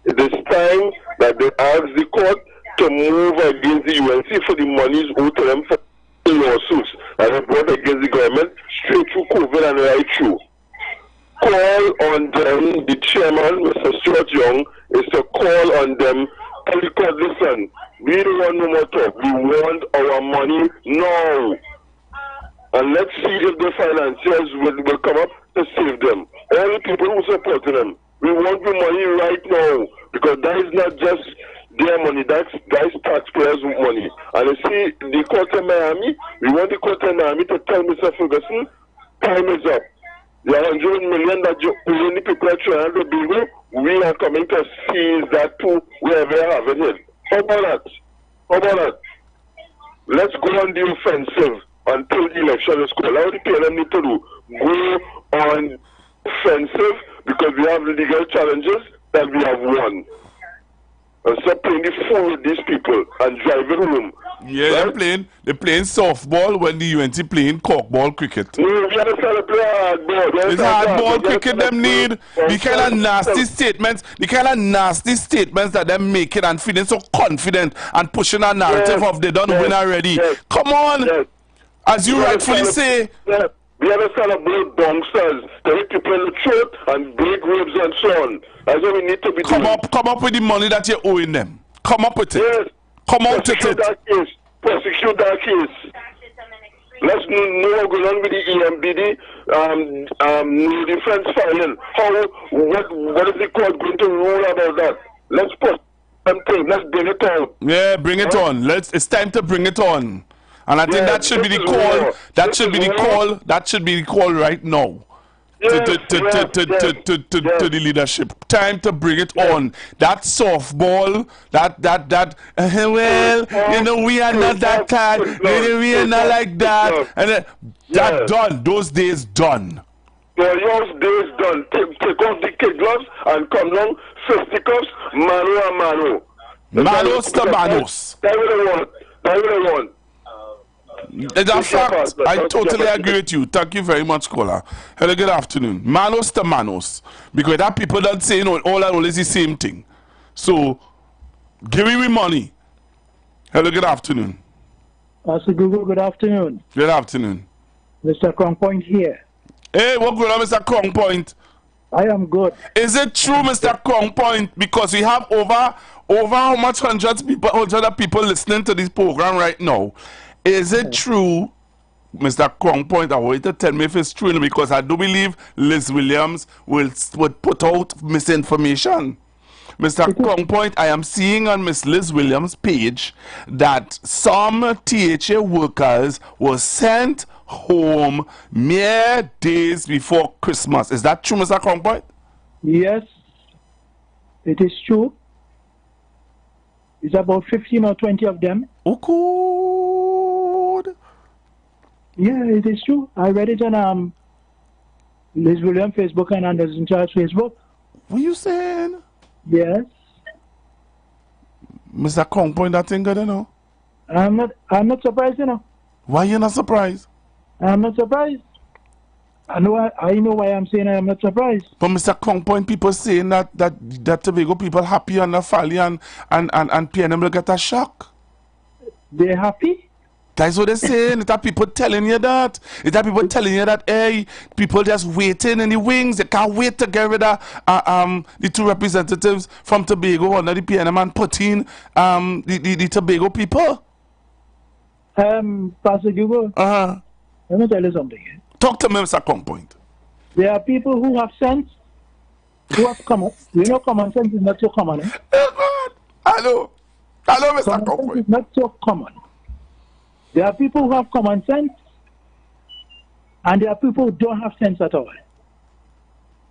[SPEAKER 1] It is time that they ask the court to move against the UNC for the monies owed to them for the lawsuits that are brought against the government straight through COVID and right through. Call on them, the chairman, Mr. Stuart Young, is to call on them and because, listen, we don't want no more talk. We want our money now. And let's see if the financiers will come up to save them. All the people who support them. We want the money right now. Because that is not just their money, that's taxpayers' money. And you see, the court in Miami, we want the court in Miami to tell Mr. Ferguson, time is up. The 100 million that you owe the people at Trinidad and Tobago, we are coming to seize that too, wherever you have it. How about that? How about that? Let's go on the offensive until the election is called. How the PLM need to do? Go on offensive because we have legal challenges that we have won. And stop playing the fool with these people and driving home.
[SPEAKER 2] Yeah, right? they're playing softball when the UNC playing corkball cricket.
[SPEAKER 1] No, we understand to play hardball.
[SPEAKER 2] It's hardball cricket them need. The kind of nasty statements, that they're making and feeling so confident and pushing a narrative of they don't win already. Come on, as you rightfully say.
[SPEAKER 1] We understand about dumpsters, to hit people in the throat and break ribs and so on. That's what we need to be doing.
[SPEAKER 2] Come up with the money that you're owing them. Come up with it.
[SPEAKER 1] Yes.
[SPEAKER 2] Come out with it.
[SPEAKER 1] Prosecute that case. Let's know what's going on with the EMBD, new defense filing. What is the court going to rule about that? Let's put something. Let's bring it on.
[SPEAKER 2] Yeah, bring it on. It's time to bring it on. And I think that should be the call. That should be the call. That should be the call right now. To the leadership. Time to bring it on. That softball, well, you know, we are not that kind. We are not like that. And that done. Those days done.
[SPEAKER 1] Those days done. Take off the kid gloves and come down, fisticuffs, mano a mano.
[SPEAKER 2] Manos to manos.
[SPEAKER 1] That's what I want. That's what I want.
[SPEAKER 2] It's a fact. I totally agree with you. Thank you very much, caller. Hello, good afternoon. Manos to manos. Because that people don't say, you know, all is the same thing. So, give me money. Hello, good afternoon.
[SPEAKER 10] Pastor Google, good afternoon.
[SPEAKER 2] Good afternoon.
[SPEAKER 10] Mr. Crown Point here.
[SPEAKER 2] Hey, what good on Mr. Crown Point?
[SPEAKER 10] I am good.
[SPEAKER 2] Is it true, Mr. Crown Point? Because we have over how much hundreds of people listening to this program right now. Is it true, Mr. Crown Point? I want you to tell me if it's true, because I do believe Liz Williams would put out misinformation. Mr. Crown Point, I am seeing on Miss Liz Williams' page that some THA workers were sent home mere days before Christmas. Is that true, Mr. Crown Point?
[SPEAKER 10] Yes, it is true. It's about 15 or 20 of them.
[SPEAKER 2] Okay.
[SPEAKER 10] Yeah, it is true. I read it on Liz Williams Facebook and Anderson Charles Facebook.
[SPEAKER 2] What you saying?
[SPEAKER 10] Yes.
[SPEAKER 2] Mr. Crown Point, that thing good, you know?
[SPEAKER 10] I'm not surprised, you know.
[SPEAKER 2] Why you not surprised?
[SPEAKER 10] I'm not surprised. I know why I'm saying I am not surprised.
[SPEAKER 2] But Mr. Crown Point, people saying that Tobago people happy and Fali and PNM will get a shock.
[SPEAKER 10] They're happy?
[SPEAKER 2] That's what they're saying. Is that people telling you that? Is that people telling you that, hey, people just waiting in the wings? They can't wait to get rid of the two representatives from Tobago under the PNM and put in the Tobago people?
[SPEAKER 10] Pastor Google. Let me tell you something.
[SPEAKER 2] Talk to me, Mr. Crown Point.
[SPEAKER 10] There are people who have sense, who have common. You know, common sense is not so common. Eh?
[SPEAKER 2] Hello, Mr. Crown Point.
[SPEAKER 10] It's not so common. There are people who have common sense, and there are people who don't have sense at all.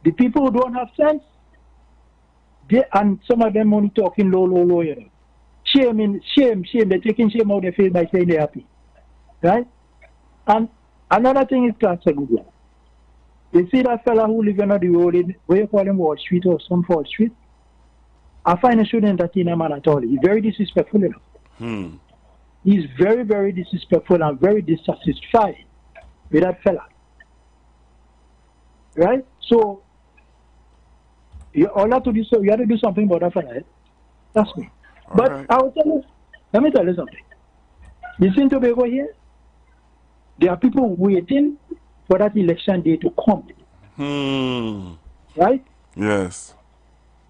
[SPEAKER 10] The people who don't have sense, and some of them only talking low, you know. Shame. They're taking shame out of their face by saying they're happy. Right? And another thing is Pastor Google. You see that fella who lives on the road in, where you call him Wall Street or some Fall Street? I find it shouldn't entertain a man at all. He's very disrespectful, you know. He's very, very disrespectful and very dissatisfied with that fella. Right? So, you all have to do so. You have to do something about that fella. Right? That's me. But right. I will tell you, let me tell you something. You see in Tobago here, there are people waiting for that election day to come. Right?
[SPEAKER 2] Yes.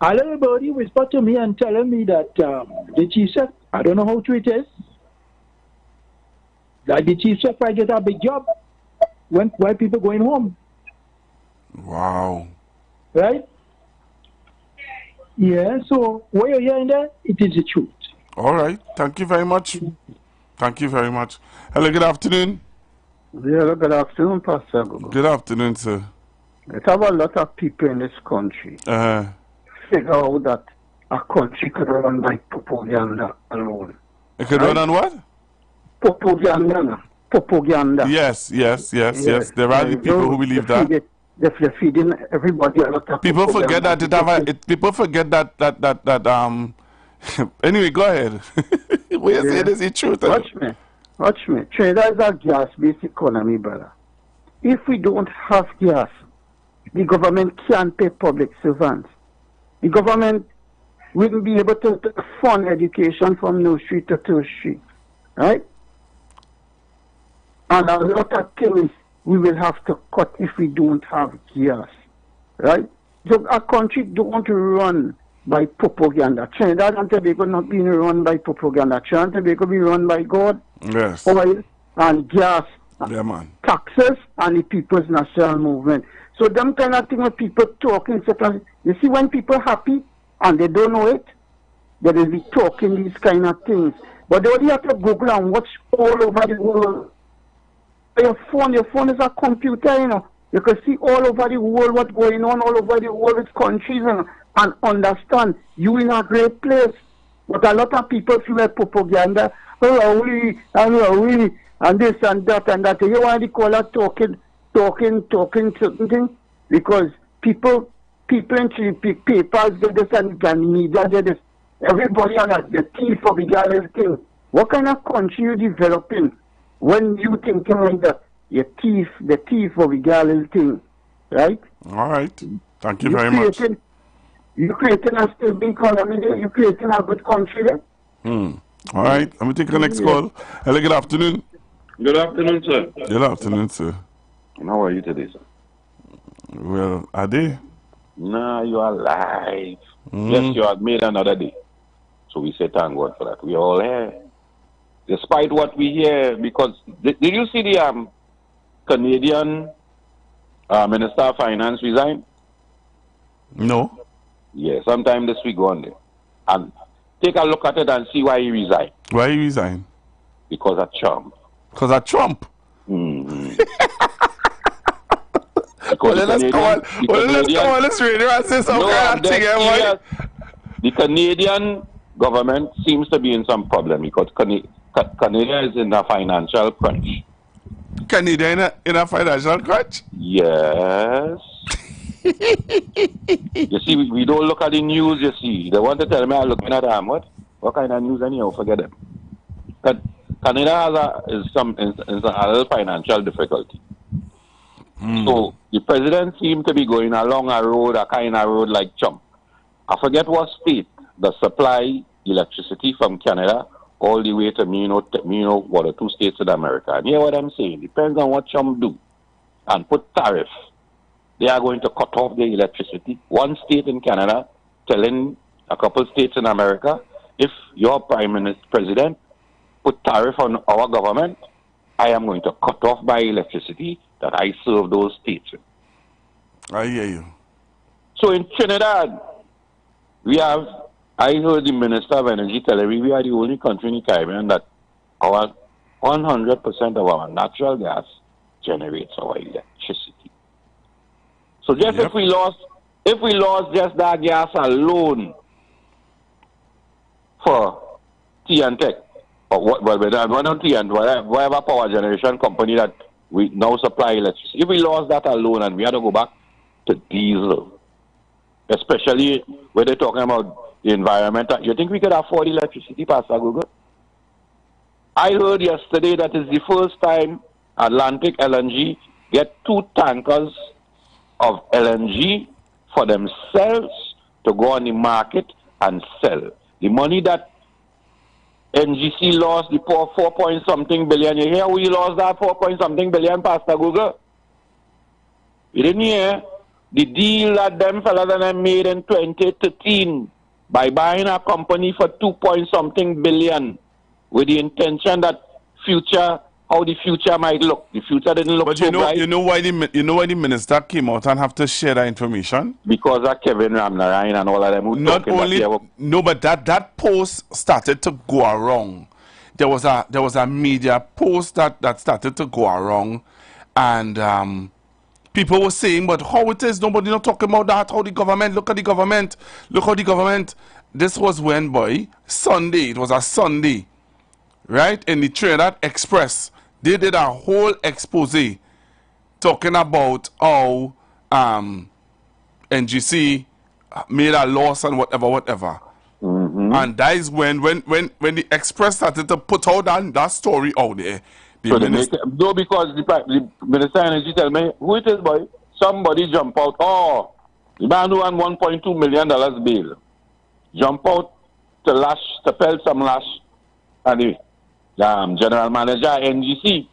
[SPEAKER 10] A little birdie whispered to me and telling me that the chief said, I don't know how true it is, that the chief said I get a big job while people going home.
[SPEAKER 2] Wow.
[SPEAKER 10] Right? Yeah, so what you're hearing there, it is the truth.
[SPEAKER 2] All right. Thank you very much. Thank you very much. Hello, good afternoon.
[SPEAKER 11] Yeah, good afternoon, Pastor.
[SPEAKER 2] Good afternoon, sir.
[SPEAKER 11] There's a lot of people in this country figure out that a country could run by propaganda alone.
[SPEAKER 2] It could run on what?
[SPEAKER 11] Propaganda.
[SPEAKER 2] Yes. There are the people who believe that.
[SPEAKER 11] If you're feeding everybody a lot of
[SPEAKER 2] people forget that people forget that anyway, go ahead. What you saying is the truth.
[SPEAKER 11] Watch me. Trinidad is a gas-based economy, brother. If we don't have gas, the government can't pay public servants. The government wouldn't be able to fund education from nursery to tertiary, right? And a lot of things we will have to cut if we don't have gas, right? So a country don't run by propaganda. Trinidad and Tobago not being run by propaganda. Trinidad and Tobago be run by God,
[SPEAKER 2] yes,
[SPEAKER 11] oil, and gas,
[SPEAKER 2] Yeah, man.
[SPEAKER 11] taxes and the People's National Movement. So them kind of thing when people talking, you see when people happy and they don't know it, they will be talking these kind of things. But they only have to Google and watch all over the world. Your phone is a computer, you know. You can see all over the world what's going on all over the world with countries and understand you in a great place. But a lot of people feel like propaganda, and this and that and that. You want to call it talking certain things because people in papers do this and media do this. Everybody on the thief of the thing. What kind of country you developing when you thinking like that? The thief of the thing, right?
[SPEAKER 2] All right. Thank you very much.
[SPEAKER 11] You creating a stable economy there. You creating a good country there.
[SPEAKER 2] All right. I'm going to take the next call. Hello, good afternoon.
[SPEAKER 12] Good afternoon, sir.
[SPEAKER 2] Good afternoon, sir.
[SPEAKER 12] How are you today, sir?
[SPEAKER 2] Well, are they?
[SPEAKER 12] Nah, you are alive.
[SPEAKER 2] Mm.
[SPEAKER 12] Yes, you have made another day. So we say thank God for that. We are all here. Despite what we hear, because did you see the Canadian Minister of Finance resign?
[SPEAKER 2] No.
[SPEAKER 12] Yeah, sometime this week go on there. And take a look at it and see why he resigned.
[SPEAKER 2] Why he resigned?
[SPEAKER 12] Because of Trump.
[SPEAKER 2] Because of Trump?
[SPEAKER 12] Mm-hmm.
[SPEAKER 2] Let's come on this radio and say some kind of thing,
[SPEAKER 12] the Canadian government seems to be in some problem because Canada is in a financial crunch.
[SPEAKER 2] Canada in a financial crunch?
[SPEAKER 12] Yes. You see, we don't look at the news, you see. They want to tell me I'm looking at them. What kind of news anyhow? Forget them. But Canada is a little financial difficulty. So the president seemed to be going along a kind of road like Trump. I forget what state that supply electricity from Canada all the way to one or two states in America. And hear what I'm saying? Depends on what Trump do and put tariff. They are going to cut off the electricity. One state in Canada telling a couple states in America, if your president put tariff on our government, I am going to cut off my electricity that I serve those states with.
[SPEAKER 2] I hear you.
[SPEAKER 12] So in Trinidad, I heard the Minister of Energy tell me we are the only country in the Caribbean that our 100% of our natural gas generates our electricity. So just if we lost just that gas alone for TNTech, or whatever power generation company that we now supply electricity, if we lost that alone and we had to go back to diesel, especially when they're talking about the environment, you think we could afford electricity, Pastor Google? I heard yesterday that is the first time Atlantic LNG get 2 tankers of LNG for themselves to go on the market and sell. The money that NGC lost, the 4-point-something billion, you hear we lost that 4-point-something billion, Pastor Google? You didn't hear? The deal that them fellas and them made in 2013 by buying a company for 2-point-something billion with the intention that how the future might look. The future didn't look so bright.
[SPEAKER 2] You know why the minister came out and have to share that information?
[SPEAKER 12] Because of Kevin Ramnarine and all of them.
[SPEAKER 2] Not only but that post started to go wrong. There was a media post that started to go wrong, and people were saying, but how it is, nobody not talking about that. How the government, look at the government, look how the government. This was when, Sunday. It was a Sunday, right? In the Trinidad Express. They did a whole expose talking about how NGC made a loss and whatever.
[SPEAKER 12] Mm-hmm.
[SPEAKER 2] And that is when the Express started to put out that story out there.
[SPEAKER 12] Because the Minister of Energy tell me, who it is, boy? Somebody jump out. Oh, the man who won $1.2 million bail. Jump out to pelt some lash. And the general manager NGC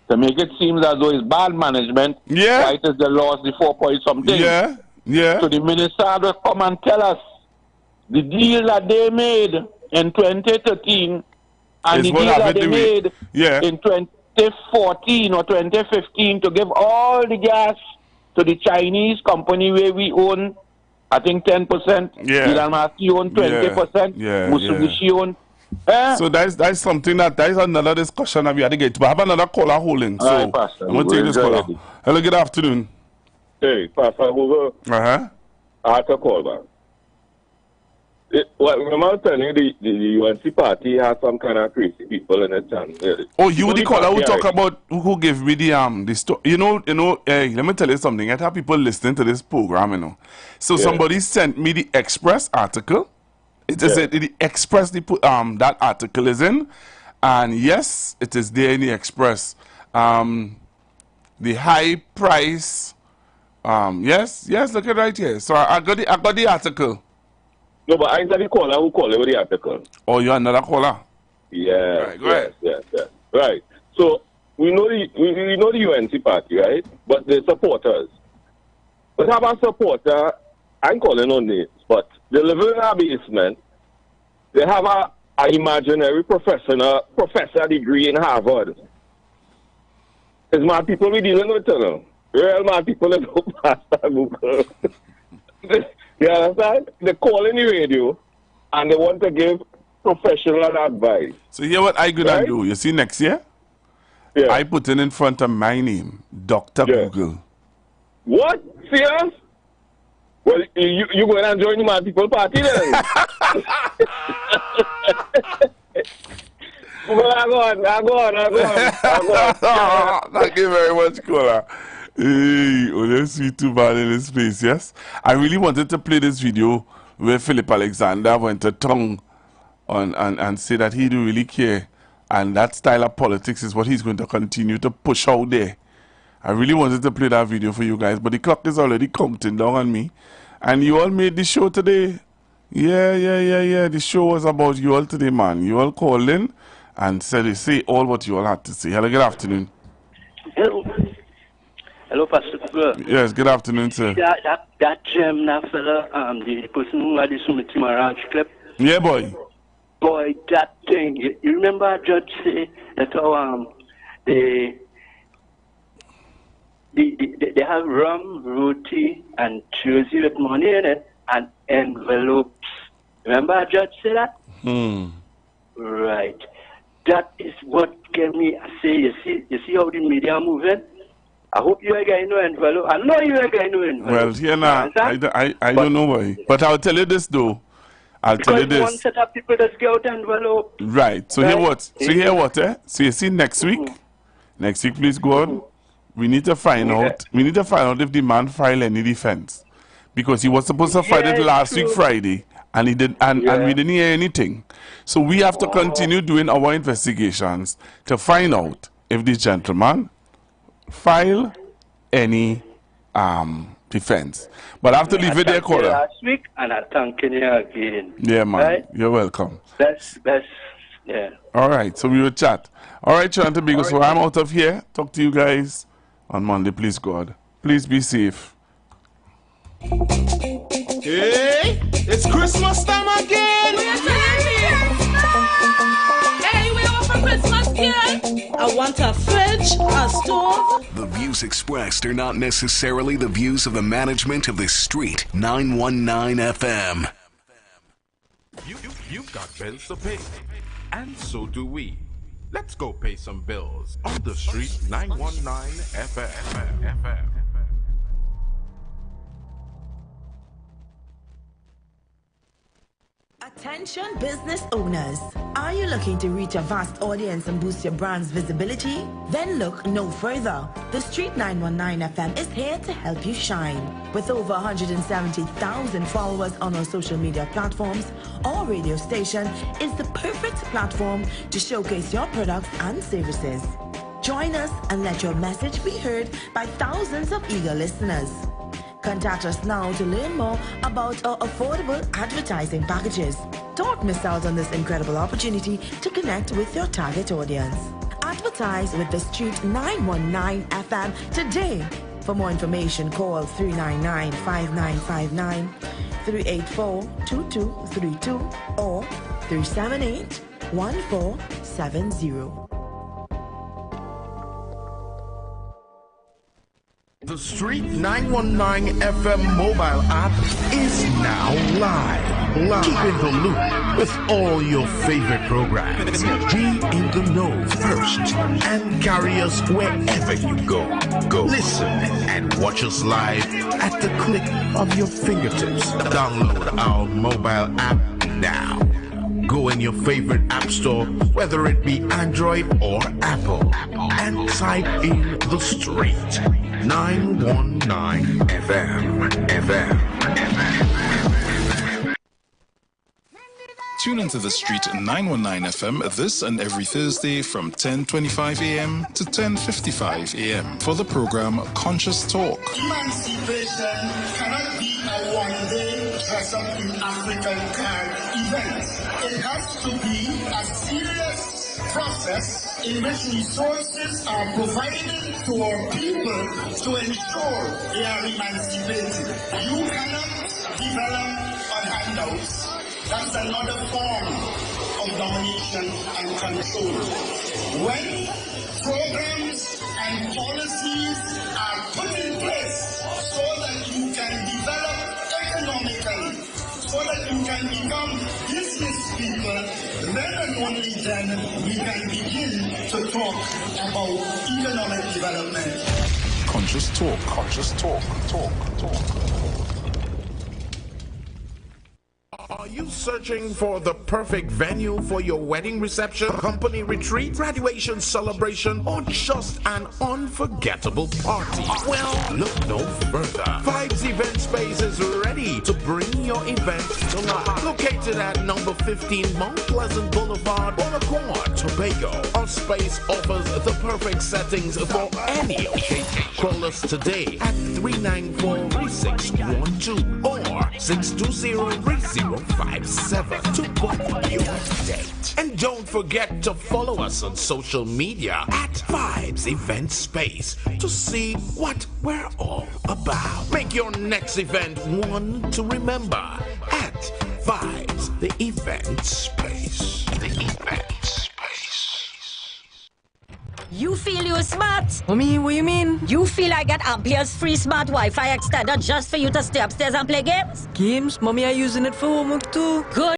[SPEAKER 12] to make it seem as though it's bad management.
[SPEAKER 2] Yeah.
[SPEAKER 12] Right as they lost the 4-point-something.
[SPEAKER 2] Yeah.
[SPEAKER 12] So the minister will come and tell us the deal that they made in 2013 and the deal that they made in 2014 or 2015 to give all the gas to the Chinese company where we own, I think 10%.
[SPEAKER 2] Yeah.
[SPEAKER 12] Iramaki own 20%.
[SPEAKER 2] Yeah.
[SPEAKER 12] Mitsubishi own.
[SPEAKER 2] So that's something that is another discussion that we had to get to. But I have another caller holding. So
[SPEAKER 12] Aye, Pastor,
[SPEAKER 2] I'm going to take this caller. Hello, good afternoon.
[SPEAKER 1] Hey, Pastor Google.
[SPEAKER 2] Uh-huh.
[SPEAKER 1] I had to call back. Remember I was telling you the UNC party has some kind of crazy people in it.
[SPEAKER 2] Oh, you the caller who talk about who gave me the story. You know, let me tell you something. I have people listening to this program, you know. So somebody sent me the Express article. It is the Express they put that article is in. And yes, it is there in the Express. The high price. Yes, look at right here. So I got the article.
[SPEAKER 1] No, but I ain't the caller who called with the article.
[SPEAKER 2] Oh, you're another caller?
[SPEAKER 1] Yeah.
[SPEAKER 2] Right, go ahead.
[SPEAKER 1] Yes. Right. So we know the UNC party, right? But the supporters. But have a supporter, I'm calling on names, but they live in a basement. They have a imaginary professor degree in Harvard. It's my people we dealing with, you know. Real mad people in Pastor Google. You understand? They call in the radio and they want to give professional advice.
[SPEAKER 2] So here what I gonna do, you see next year? Yeah. I put in front of my name, Dr. Google.
[SPEAKER 1] What? Serious? Well, you going to join the mad people party then? Go on.
[SPEAKER 2] Thank you very much, caller. Hey, let's see too bad in this place, yes? I really wanted to play this video where Philip Alexander went to tongue on and say that he do really care. And that style of politics is what he's going to continue to push out there. I really wanted to play that video for you guys, but the clock is already counting down on me. And you all made the show today. Yeah. The show was about you all today, man. You all called in and say all what you all had to say. Hello, good afternoon.
[SPEAKER 14] Hello, Pastor Cooper.
[SPEAKER 2] Yes, good afternoon, sir.
[SPEAKER 14] That gem, that fella, the person who had this Sumiti Maraj clip.
[SPEAKER 2] Yeah, boy.
[SPEAKER 14] Boy, that thing. You remember Judge say that they have rum, roti, and jersey with money in it, and envelopes. Remember Judge say that? Right. That is what gave me a say. You see how the media are moving? I hope you are getting no envelope. I know you are getting no envelope.
[SPEAKER 2] Well, here now, I don't know why. But I'll tell you this, though. I'll tell you this.
[SPEAKER 14] One set of people that get out envelope.
[SPEAKER 2] Right. So here what? So you see next week? Next week, please go on. We need to find out. We need to find out if the man filed any defense. Because he was supposed to file it last week, Friday. And he did, and we didn't hear anything. So we have to continue doing our investigations to find out if this gentleman file any defense. But I have to leave it there, caller.
[SPEAKER 14] Last week, and I thank you again.
[SPEAKER 2] Yeah, man. Right? You're welcome.
[SPEAKER 14] Best, yeah.
[SPEAKER 2] All right, so we will chat. All right, Chanta Bigo, so I'm out of here. Talk to you guys on Monday, please, God. Please be safe.
[SPEAKER 15] Hey, it's Christmas time again.
[SPEAKER 17] Hey, we open Christmas again. I want a fridge, a stove.
[SPEAKER 23] The views expressed are not necessarily the views of the management of the Street 919 FM.
[SPEAKER 15] You've got bills to pay, and so do we. Let's go pay some bills on the Street 919 FM.
[SPEAKER 18] Attention business owners. Are you looking to reach a vast audience and boost your brand's visibility? Then look no further. The Street 919 FM is here to help you shine. With over 170,000 followers on our social media platforms, our radio station is the perfect platform to showcase your products and services. Join us and let your message be heard by thousands of eager listeners. Contact us now to learn more about our affordable advertising packages. Don't miss out on this incredible opportunity to connect with your target audience. Advertise with the Street 919 FM today. For more information, call 399-5959, 384-2232, or 378-1470.
[SPEAKER 15] The Street 919 FM mobile app is now live. Keep in the loop with all your favorite programs. Be in the know first and carry us wherever you go. Listen and watch us live at the click of your fingertips. Download our mobile app now. Go in your favorite app store, whether it be Android or Apple, and type in The Street 919 FM.
[SPEAKER 16] Tune into The Street 919 FM this and every Thursday from 10:25 a.m. to 10:55 a.m. for the program Conscious Talk.
[SPEAKER 19] Emancipation cannot be a one-day dress-up in African card event. It has to be a serious process in which resources are provided to our people to ensure they are emancipated. You cannot develop on handouts. That's another form of domination and control. When programs and policies are put in place so that you can develop economically, so that you can become business people, then and only then we can begin to talk about economic development.
[SPEAKER 16] Conscious Talk.
[SPEAKER 15] Are you searching for the perfect venue for your wedding reception, company retreat, graduation celebration, or just an unforgettable party? Well, look no further. Vibes Event Space is ready to bring your event to life. Located at number 15 Mount Pleasant Boulevard, Bonaccord, Tobago. Our space offers the perfect settings for any occasion. Call us today at 394-3612 or 620-3057 to book your date. And don't forget to follow us on social media at Vibes Event Space to see what we're all about. Make your next event one to remember at Vibes the Event Space.
[SPEAKER 20] You feel you're smart? Mommy, what you mean? You feel I get Ampere's free smart Wi-Fi extender just for you to stay upstairs and play games?
[SPEAKER 24] Games? Mommy, I'm using it for homework too.
[SPEAKER 20] Good.